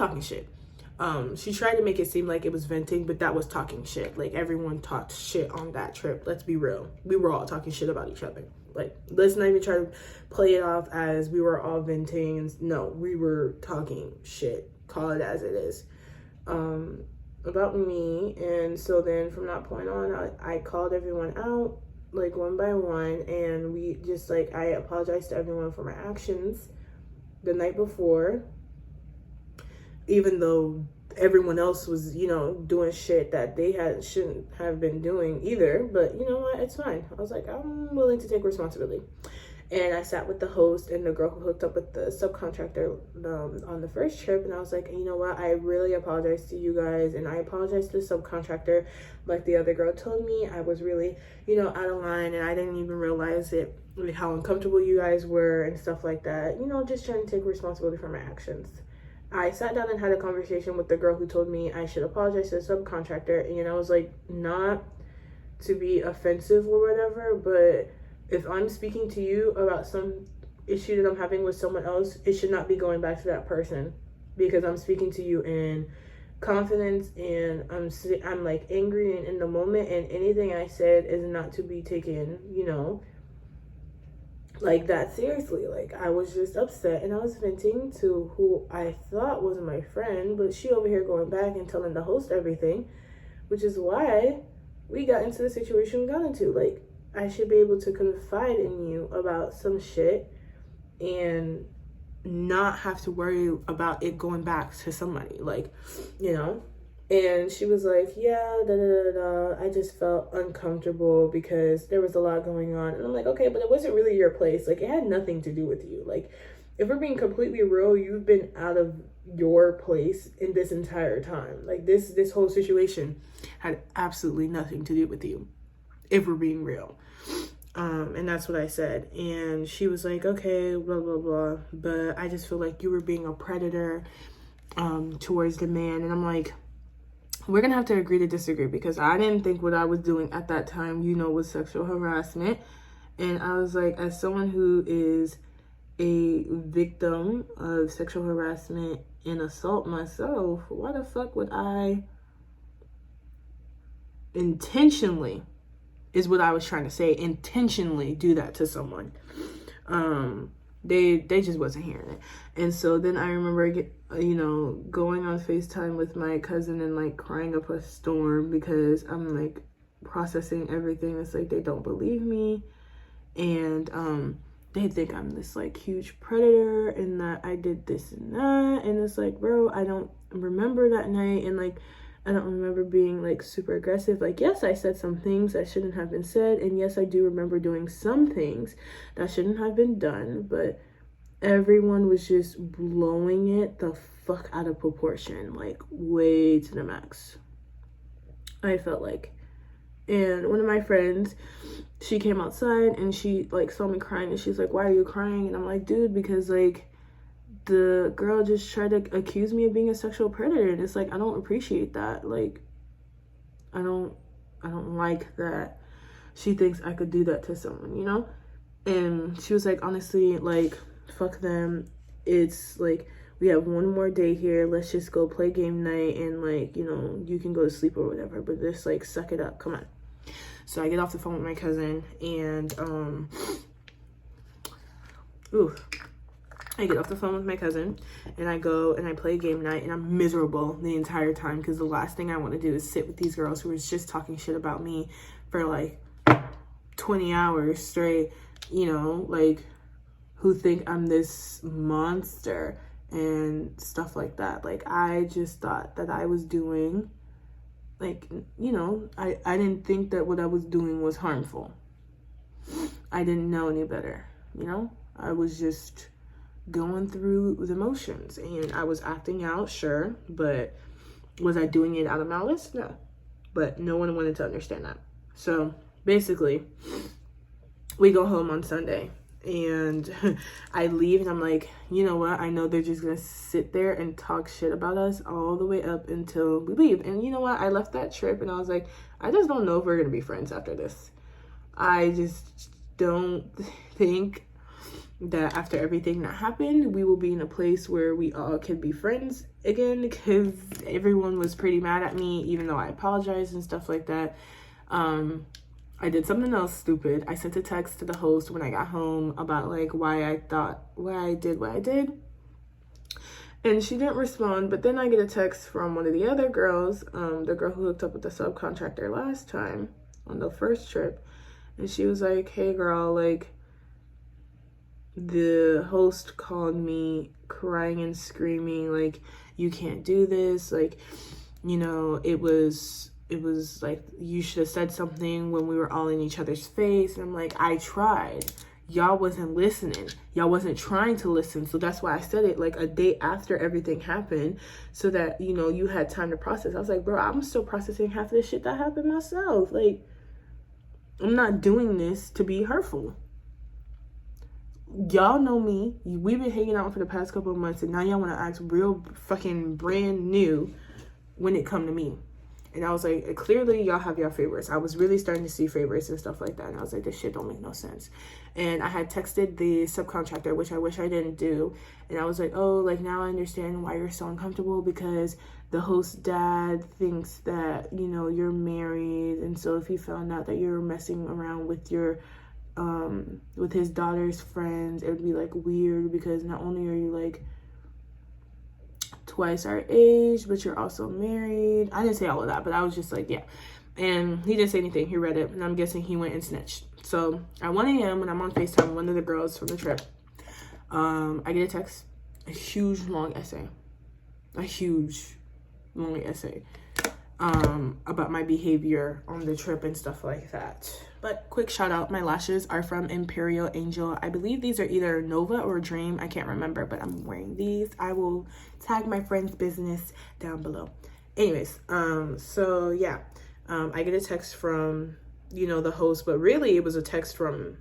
tried to make it seem like it was venting, but that was talking shit. Like, everyone talked shit on that trip. Let's be real. We were all talking shit about each other. Like, let's not even try to play it off as we were all venting. And no, we were talking shit. Call it as it is. About me. And so then from that point on, I called everyone out, like, one by one. And we just, like, I apologized to everyone for my actions the night before. Even though everyone else was, you know, doing shit that they shouldn't have been doing either. But you know what? It's fine. I was like, I'm willing to take responsibility. And I sat with the host and the girl who hooked up with the subcontractor on the first trip. And I was like, you know what? I really apologize to you guys. And I apologize to the subcontractor. Like the other girl told me, I was really, you know, out of line. And I didn't even realize it, like, how uncomfortable you guys were and stuff like that. You know, just trying to take responsibility for my actions. I sat down and had a conversation with the girl who told me I should apologize to the subcontractor. And I was like, not to be offensive or whatever, but if I'm speaking to you about some issue that I'm having with someone else, it should not be going back to that person, because I'm speaking to you in confidence and I'm like angry and in the moment, and anything I said is not to be taken, you know, like that seriously. Like, I was just upset and I was venting to who I thought was my friend, but she over here going back and telling the host everything, which is why we got into the situation we got into. Like, I should be able to confide in you about some shit and not have to worry about it going back to somebody, like, you know. And she was like, yeah, I just felt uncomfortable because there was a lot going on. And I'm like, okay, but it wasn't really your place. Like, it had nothing to do with you. Like, if we're being completely real, you've been out of your place in this entire time. Like, this whole situation had absolutely nothing to do with you, if we're being real. And that's what I said. And she was like, okay, blah, blah, blah. But I just feel like you were being a predator towards the man. And I'm like, we're going to have to agree to disagree, because I didn't think what I was doing at that time, you know, was sexual harassment. And I was like, as someone who is a victim of sexual harassment and assault myself, why the fuck would I intentionally, is what I was trying to say, intentionally do that to someone? They just wasn't hearing it. And so then I remember, you know, going on FaceTime with my cousin and like crying up a storm because I'm like processing everything. It's like they don't believe me, and they think I'm this like huge predator and that I did this and that. And it's like, bro, I don't remember that night, and like I don't remember being like super aggressive. Like, yes, I said some things that shouldn't have been said, and yes, I do remember doing some things that shouldn't have been done, but everyone was just blowing it the fuck out of proportion, like way to the max, I felt like. And one of my friends, she came outside and she like saw me crying, and she's like, why are you crying? And I'm like, dude, because like the girl just tried to accuse me of being a sexual predator, and it's like, I don't appreciate that. Like, I don't like that she thinks I could do that to someone, you know? And she was like, honestly, like, fuck them. It's like, we have one more day here. Let's just go play game night, and like, you know, you can go to sleep or whatever, but just like suck it up. Come on. So I get off the phone with my cousin, and I get off the phone with my cousin, and I go and I play game night, and I'm miserable the entire time, because the last thing I want to do is sit with these girls who are just talking shit about me for like 20 hours straight, you know, like, who think I'm this monster and stuff like that. Like, I just thought that I was doing, like, you know, I didn't think that what I was doing was harmful. I didn't know any better, you know? I was just going through the motions, and I was acting out, sure, but was I doing it out of malice? No. But no one wanted to understand that. So basically, we go home on Sunday, and I leave and I'm like, you know what, I know they're just gonna sit there and talk shit about us all the way up until we leave. And you know what, I left that trip and I was like, I just don't know if we're gonna be friends after this. I just don't think that after everything that happened, we will be in a place where we all can be friends again, because everyone was pretty mad at me, even though I apologized and stuff like that. I did something else stupid. I sent a text to the host when I got home about like why I did what I did. And she didn't respond, but then I get a text from one of the other girls, the girl who hooked up with the subcontractor last time on the first trip. And she was like, hey girl, like, the host called me crying and screaming, like, you can't do this. Like, you know, it was like, you should have said something when we were all in each other's face. And I'm like, I tried. Y'all wasn't listening. Y'all wasn't trying to listen. So that's why I said it like a day after everything happened, so that, you know, you had time to process. I was like, bro, I'm still processing half of the shit that happened myself. Like, I'm not doing this to be hurtful. Y'all know me. We've been hanging out for the past couple of months, and now y'all want to act real fucking brand new when it come to me. And I was like, clearly y'all have your favorites. I was really starting to see favorites and stuff like that. And I was like, this shit don't make no sense. And I had texted the subcontractor, which I wish I didn't do. And I was like, oh, like, now I understand why you're so uncomfortable, because the host's dad thinks that, you know, you're married. And so if he found out that you're messing around with your with his daughter's friends, it would be like weird, because not only are you like twice our age, but you're also married. I didn't say all of that, but I was just like, yeah. And he didn't say anything. He read it, and I'm guessing he went and snitched. So at 1 a.m. when I'm on FaceTime with one of the girls from the trip, I get a text, a huge long essay about my behavior on the trip and stuff like that. But quick shout out, my lashes are from Imperial Angel. I believe these are either Nova or Dream. I can't remember, but I'm wearing these. I will tag my friend's business down below. Anyways, so yeah, I get a text from, you know, the host, but really it was a text from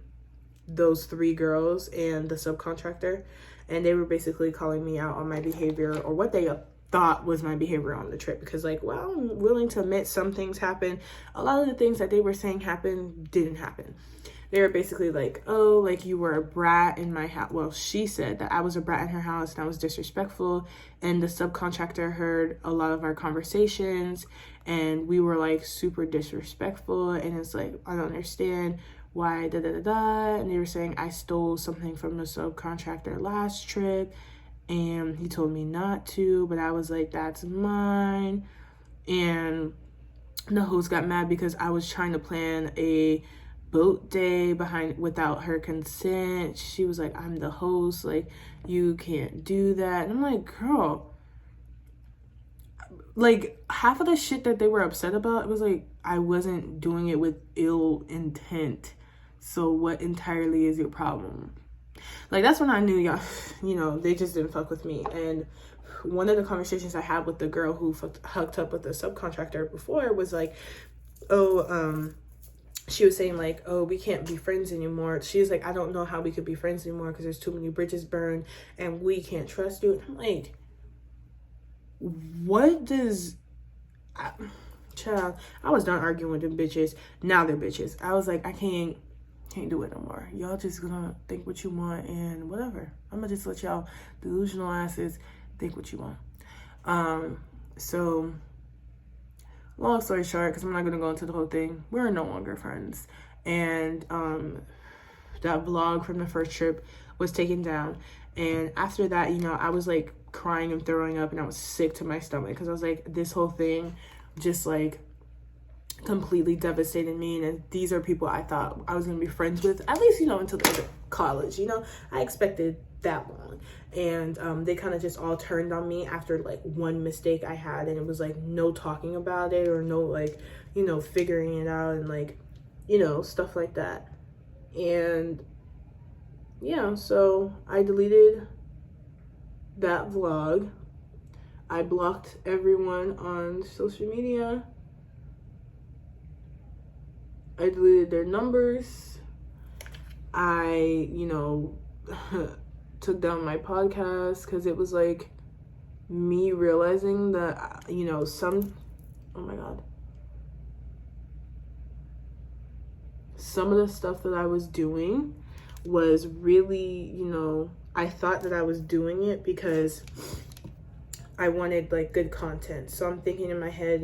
those 3 girls and the subcontractor. And they were basically calling me out on my behavior, or what they thought was my behavior on the trip, because like, well, I'm willing to admit some things happened. A lot of the things that they were saying happened didn't happen. They were basically like, oh, like, you were a brat in my house. Well, she said that I was a brat in her house and I was disrespectful, and the subcontractor heard a lot of our conversations and we were like super disrespectful, and it's like, I don't understand why and they were saying I stole something from the subcontractor last trip, and he told me not to, but I was like, that's mine. And the host got mad because I was trying to plan a boat day without her consent. She was like, I'm the host, like, you can't do that. And I'm like, girl, like, half of the shit that they were upset about, it was like, I wasn't doing it with ill intent. So what entirely is your problem? Like, that's when I knew y'all, you know, they just didn't fuck with me. And one of the conversations I had with the girl who hooked up with the subcontractor before was like, oh, she was saying like, oh, we can't be friends anymore. She's like, I don't know how we could be friends anymore because there's too many bridges burned and we can't trust you. And I'm like, what does... Child, I was done arguing with them bitches. Now they're bitches. I was like, I can't do it no more. Y'all just gonna think what you want and whatever. I'm gonna just let y'all delusional asses think what you want. So long story short, because I'm not gonna go into the whole thing, we're no longer friends. And that vlog from the first trip was taken down. And after that, you know, I was like crying and throwing up, and I was sick to my stomach, because I was like, this whole thing just like completely devastated me. And these are people I thought I was gonna be friends with, at least, you know, until the end of college. You know, I expected that long. And they kind of just all turned on me after like one mistake I had, and it was like no talking about it, or no, like, you know, figuring it out, and like, you know, stuff like that. And yeah, so I deleted that vlog. I blocked everyone on social media. I deleted their numbers. I, took down my podcast because it was like me realizing that, oh my God. Some of the stuff that I was doing was really, I thought that I was doing it because I wanted like good content. So I'm thinking in my head,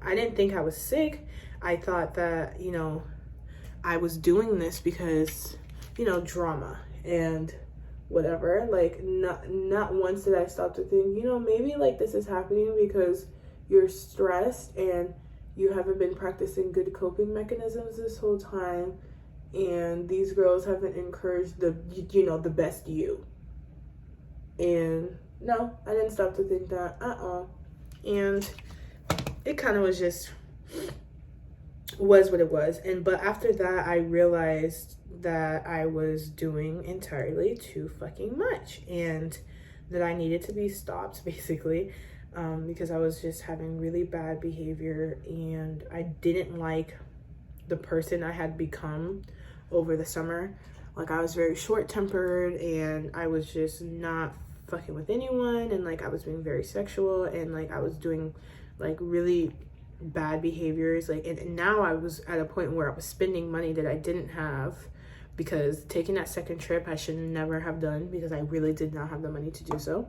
I didn't think I was sick. I thought that, I was doing this because, drama and whatever. Like not once did I stop to think, maybe like this is happening because you're stressed and you haven't been practicing good coping mechanisms this whole time, and these girls haven't encouraged the best you. And no, I didn't stop to think that and it kind of was what it was. But after that, I realized that I was doing entirely too fucking much and that I needed to be stopped, basically. Because I was just having really bad behavior and I didn't like the person I had become over the summer. Like, I was very short-tempered and I was just not fucking with anyone, and like I was being very sexual, and like I was doing like really bad behaviors. Like, and now I was at a point where I was spending money that I didn't have, because taking that second trip I should never have done because I really did not have the money to do so.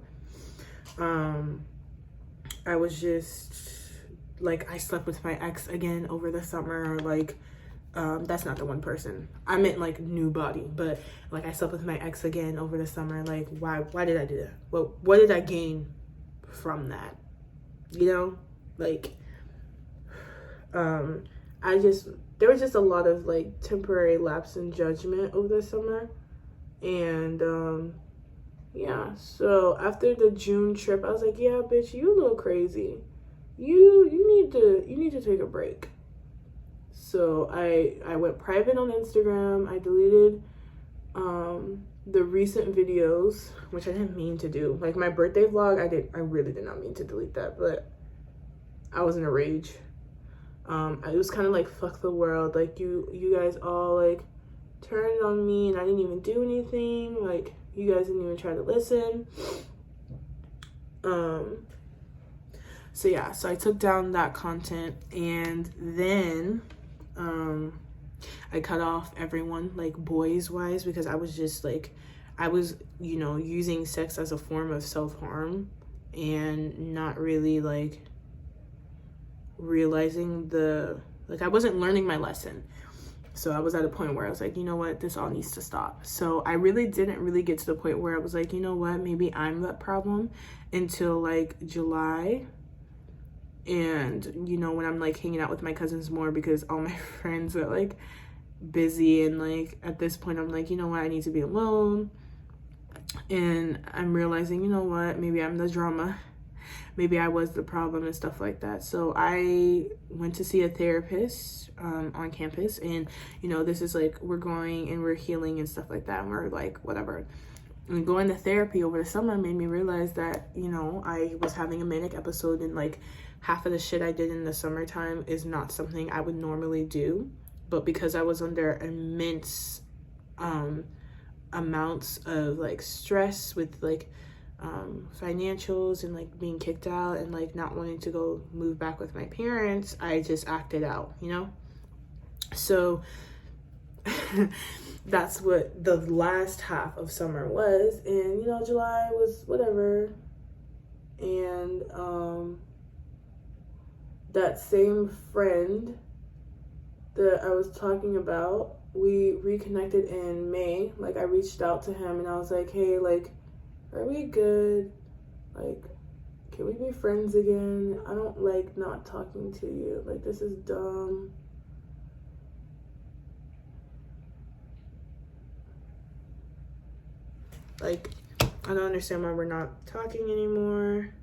I was just like, I slept with my ex again over the summer. Like, that's not the one person. I meant like new body, but like I slept with my ex again over the summer. Like, why did I do that? Well, what did I gain from that? Like, there was just a lot of like temporary lapse in judgment over the summer. And yeah, so after the June trip, I was like, yeah, bitch, you a little crazy. You need to take a break. So I went private on Instagram. I deleted the recent videos, which I didn't mean to do. Like my birthday vlog, I really did not mean to delete that, but I was in a rage. It was kind of like, fuck the world. Like, you guys all like turned on me and I didn't even do anything. Like, you guys didn't even try to listen. So yeah, so I took down that content, and then I cut off everyone, like boys wise, because I was just like, I was, using sex as a form of self-harm and not really like realizing I wasn't learning my lesson. So I was at a point where I was like, you know what, this all needs to stop. So I really didn't really get to the point where I was like, you know what, maybe I'm that problem, until like July. And when I'm like hanging out with my cousins more, because all my friends are like busy, and like at this point I'm like, you know what, I need to be alone. And I'm realizing, you know what, maybe I'm the drama, maybe I was the problem and stuff like that. So I went to see a therapist on campus, and this is like, we're going and we're healing and stuff like that, and we're like, whatever. And going to therapy over the summer made me realize that I was having a manic episode, and like half of the shit I did in the summertime is not something I would normally do. But because I was under immense amounts of like stress with like financials and like being kicked out and like not wanting to go move back with my parents, I just acted out, so that's what the last half of summer was. And July was whatever. And that same friend that I was talking about, we reconnected in May. Like, I reached out to him and I was like, hey, like, are we good? Like, can we be friends again? I don't like not talking to you. Like, this is dumb. Like, I don't understand why we're not talking anymore.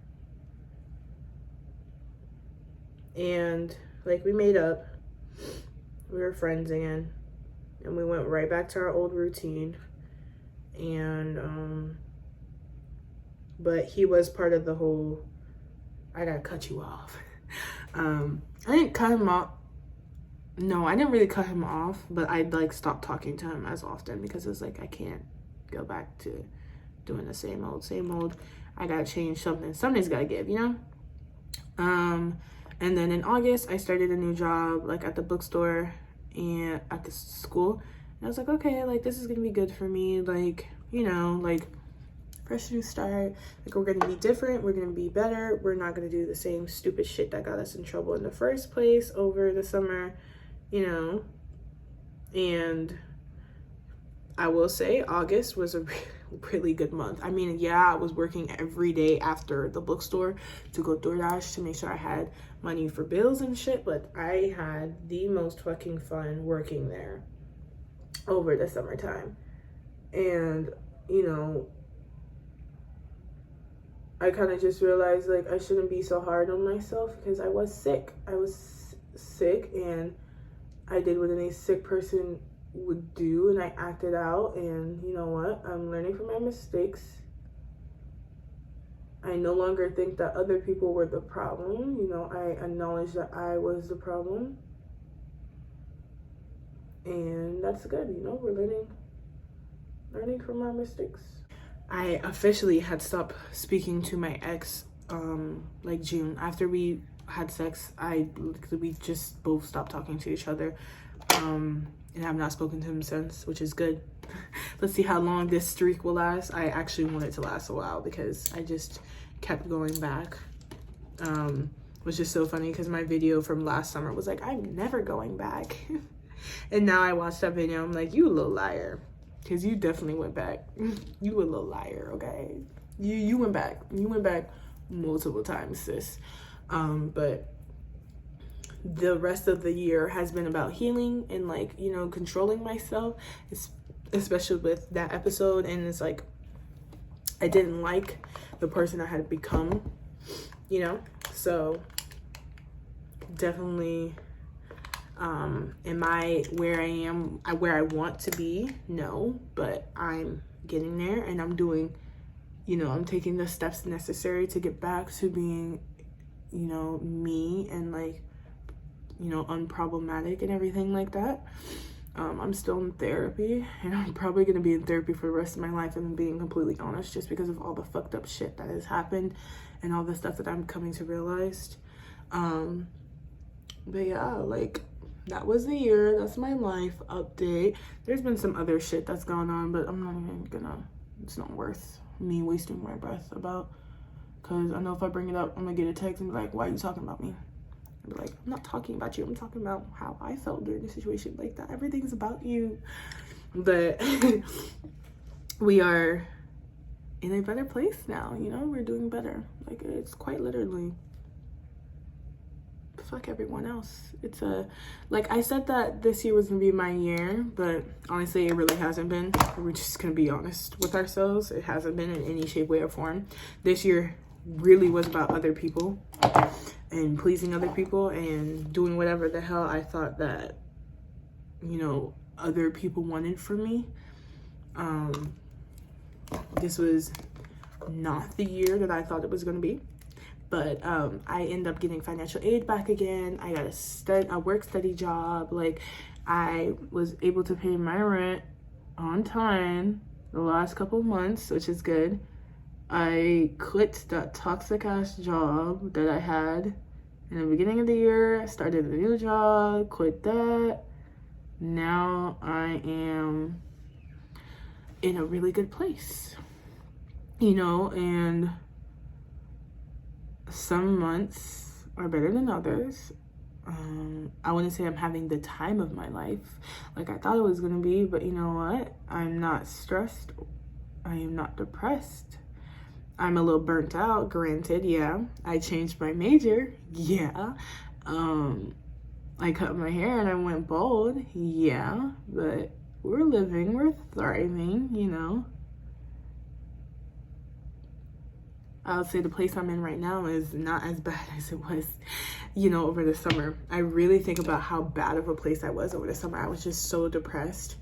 And like, we made up. We were friends again. And we went right back to our old routine. And but he was part of the whole, I gotta cut you off. I didn't cut him off. no, I didn't really cut him off, but I like stopped talking to him as often because it's like I can't go back to doing the same old. I gotta change something. Something's gotta give, you know? And then in August I started a new job like at the bookstore and at the school. And I was like, okay, like this is gonna be good for me, like, you know, like fresh new start. Like we're gonna be different, we're gonna be better, we're not gonna do the same stupid shit that got us in trouble in the first place over the summer, you know. And I will say August was a really good month. I mean, yeah, I was working every day after the bookstore to go DoorDash to make sure I had money for bills and shit, but I had the most fucking fun working there over the summertime. And, you know, I kind of just realized like I shouldn't be so hard on myself because I was sick. I was sick and I did what any sick person would do, and I acted out. And you know what, I'm learning from my mistakes. I no longer think that other people were the problem. You know, I acknowledge that I was the problem, and that's good. You know, we're learning from our mistakes. I officially had stopped speaking to my ex like June. After we had sex, we just both stopped talking to each other, and I've not spoken to him since, which is good. Let's see how long this streak will last. I actually want it to last a while because I just kept going back, which is so funny because my video from last summer was like, I'm never going back. And now I watched that video, I'm like, you a little liar, because you definitely went back. You a little liar, okay? You went back multiple times, sis. But the rest of the year has been about healing and like, you know, controlling myself, especially with that episode. And it's like I didn't like the person I had become, you know. So definitely am I where I want to be? No, but I'm getting there, and I'm doing, you know, I'm taking the steps necessary to get back to being, you know, me and like, you know, unproblematic and everything like that. I'm still in therapy, and I'm probably gonna be in therapy for the rest of my life, and being completely honest, just because of all the fucked up shit that has happened and all the stuff that I'm coming to realize. But yeah, like that was the year. That's my life update. There's been some other shit that's gone on, but I'm not even gonna, it's not worth me wasting my breath about, because I know if I bring it up, I'm gonna get a text and be like, why are you talking about me? I'd be like, I'm not talking about you, I'm talking about how I felt during the situation. Like that, everything's about you. But we are in a better place now, you know. We're doing better. Like, it's quite literally, fuck everyone else. It's like I said that this year was gonna be my year, but honestly it really hasn't been. We're just gonna be honest with ourselves. It hasn't been in any shape, way, or form. This year really was about other people and pleasing other people and doing whatever the hell I thought that, you know, other people wanted from me. This was not the year that I thought it was gonna be. But I end up getting financial aid back again. I got a work-study job. Like, I was able to pay my rent on time the last couple of months, which is good. I quit that toxic-ass job that I had in the beginning of the year. I started a new job, quit that. Now I am in a really good place, you know, and some months are better than others. I wouldn't say I'm having the time of my life like I thought it was gonna be, but you know what? I'm not stressed. I am not depressed. I'm a little burnt out, granted, yeah. I changed my major, yeah. I cut my hair and I went bald, yeah. But we're living, we're thriving, you know. I would say the place I'm in right now is not as bad as it was, you know, over the summer. I really think about how bad of a place I was over the summer. I was just so depressed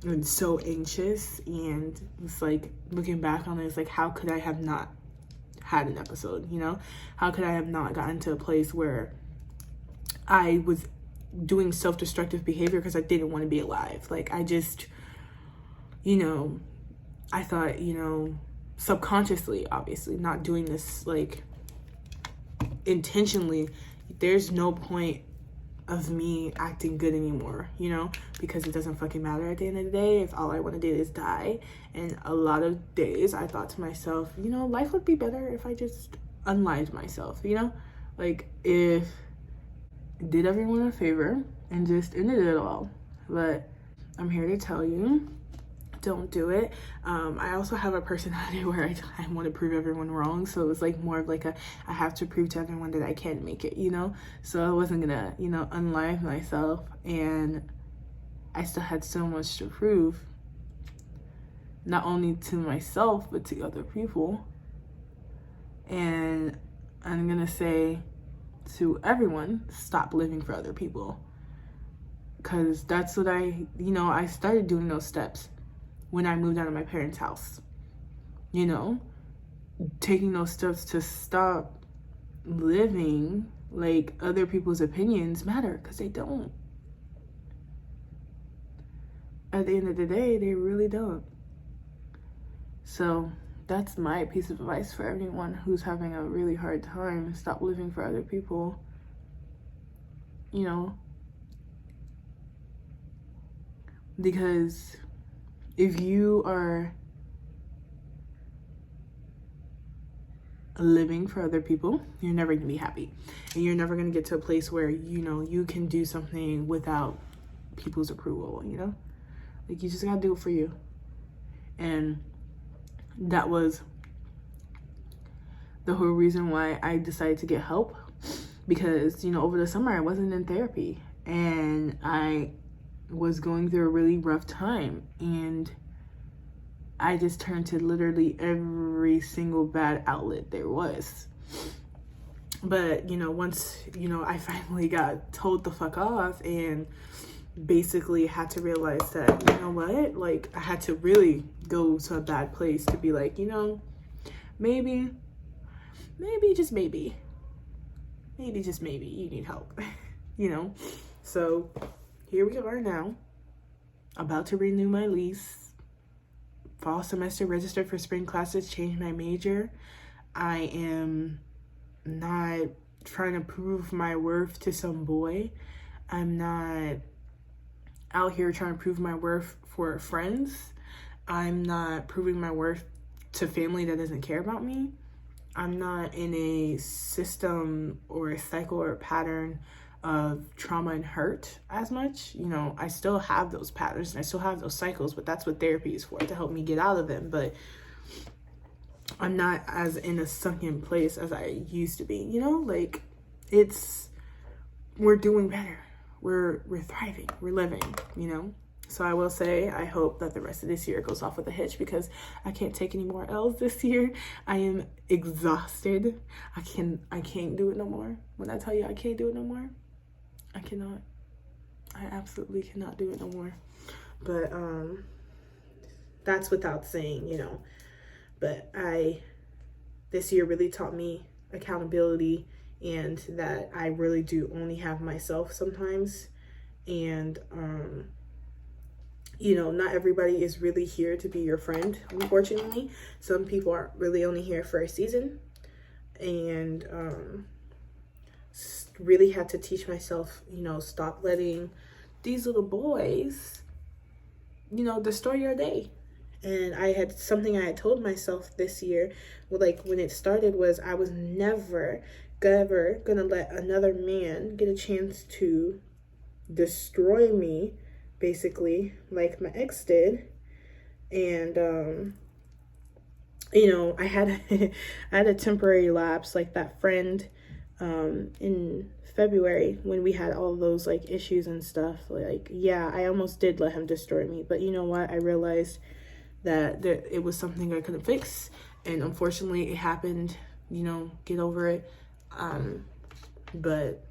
and so anxious, and it's like, looking back on it, it's like, how could I have not had an episode, you know? How could I have not gotten to a place where I was doing self-destructive behavior because I didn't want to be alive. Like, I just, you know, I thought, you know, subconsciously, obviously, not doing this like intentionally, there's no point of me acting good anymore, you know, because it doesn't fucking matter at the end of the day if all I want to do is die. And a lot of days I thought to myself, you know, life would be better if I just unlived myself, you know, like if I did everyone a favor and just ended it all. But I'm here to tell you, don't do it. I also have a personality where I want to prove everyone wrong, so it was like more of like I have to prove to everyone that I can make it, you know. So I wasn't gonna, you know, unlive myself, and I still had so much to prove, not only to myself but to other people. And I'm gonna say to everyone, stop living for other people, because that's what I started doing those steps when I moved out of my parents' house, you know, taking those steps to stop living like other people's opinions matter, because they don't. At the end of the day, they really don't. So that's my piece of advice for everyone who's having a really hard time. Stop living for other people, you know, because if you are living for other people, you're never gonna be happy, and you're never gonna get to a place where, you know, you can do something without people's approval, you know, like you just gotta do it for you. And that was the whole reason why I decided to get help, because, you know, over the summer I wasn't in therapy and I was going through a really rough time, and I just turned to literally every single bad outlet there was. But, you know, once, you know, I finally got told the fuck off and basically had to realize that, you know what, like I had to really go to a bad place to be like, you know, maybe just maybe you need help, you know. So here we are now, about to renew my lease, fall semester, registered for spring classes, change my major. I am not trying to prove my worth to some boy. I'm not out here trying to prove my worth for friends. I'm not proving my worth to family that doesn't care about me. I'm not in a system or a cycle or a pattern of trauma and hurt as much. You know, I still have those patterns and I still have those cycles, but that's what therapy is for, to help me get out of them. But I'm not as in a sunken place as I used to be, you know, like we're doing better. We're thriving, we're living, you know. So I will say, I hope that the rest of this year goes off with a hitch, because I can't take any more L's this year. I am exhausted. I can't do it no more. When I tell you I can't do it no more, I cannot. I absolutely cannot do it no more. But that's without saying, you know. But this year really taught me accountability, and that I really do only have myself sometimes. And you know, not everybody is really here to be your friend, unfortunately. Some people are really only here for a season. And really had to teach myself, you know, stop letting these little boys, you know, destroy your day. And something I had told myself this year, like when it started, was I was never gonna let another man get a chance to destroy me, basically, like my ex did. And you know, I had a temporary lapse, like that friend in February when we had all those like issues and stuff. Like, yeah, I almost did let him destroy me, but you know what, I realized that it was something I couldn't fix, and unfortunately it happened, you know, get over it. But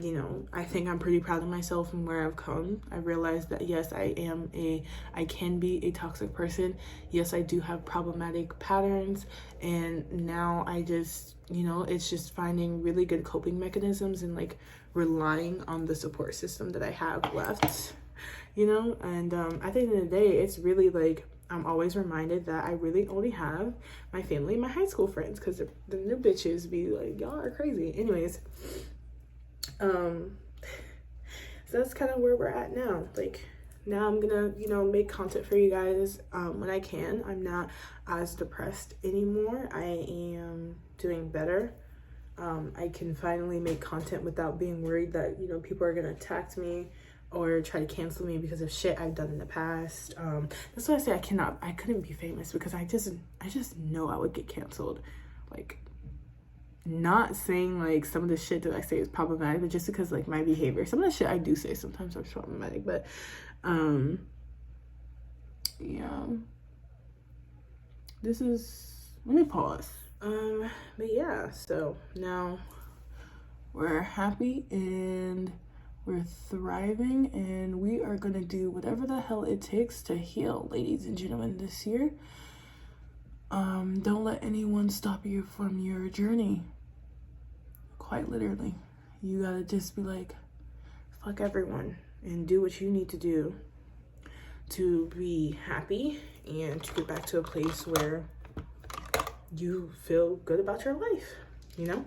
you know, I think I'm pretty proud of myself and where I've come. I realized that yes, I can be a toxic person. Yes, I do have problematic patterns, and now I just, you know, it's just finding really good coping mechanisms and like relying on the support system that I have left, you know. And at the end of the day, it's really like I'm always reminded that I really only have my family and my high school friends, because the new bitches be like, y'all are crazy. Anyways, so that's kind of where we're at now. Like, now I'm gonna, you know, make content for you guys when I can. I'm not as depressed anymore. I am doing better. I can finally make content without being worried that, you know, people are gonna attack me or try to cancel me because of shit I've done in the past. That's why I say I couldn't be famous, because I just know I would get canceled. Like, not saying like some of the shit that I say is problematic, but just because like my behavior, some of the shit I do say sometimes are problematic, but yeah, this is, let me pause. But yeah, so now we're happy and we're thriving, and we are gonna do whatever the hell it takes to heal, ladies and gentlemen, this year. Don't let anyone stop you from your journey. Quite literally. You gotta just be like, fuck everyone, and do what you need to do to be happy and to get back to a place where you feel good about your life, you know?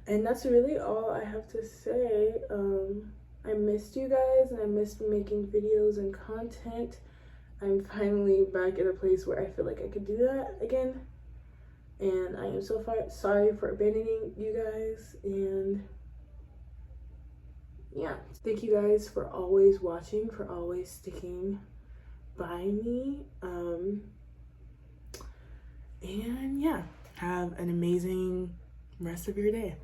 And that's really all I have to say. I missed you guys, and I missed making videos and content. I'm finally back in a place where I feel like I could do that again. And I am so sorry for abandoning you guys. And yeah, thank you guys for always watching, for always sticking by me. And yeah, have an amazing rest of your day.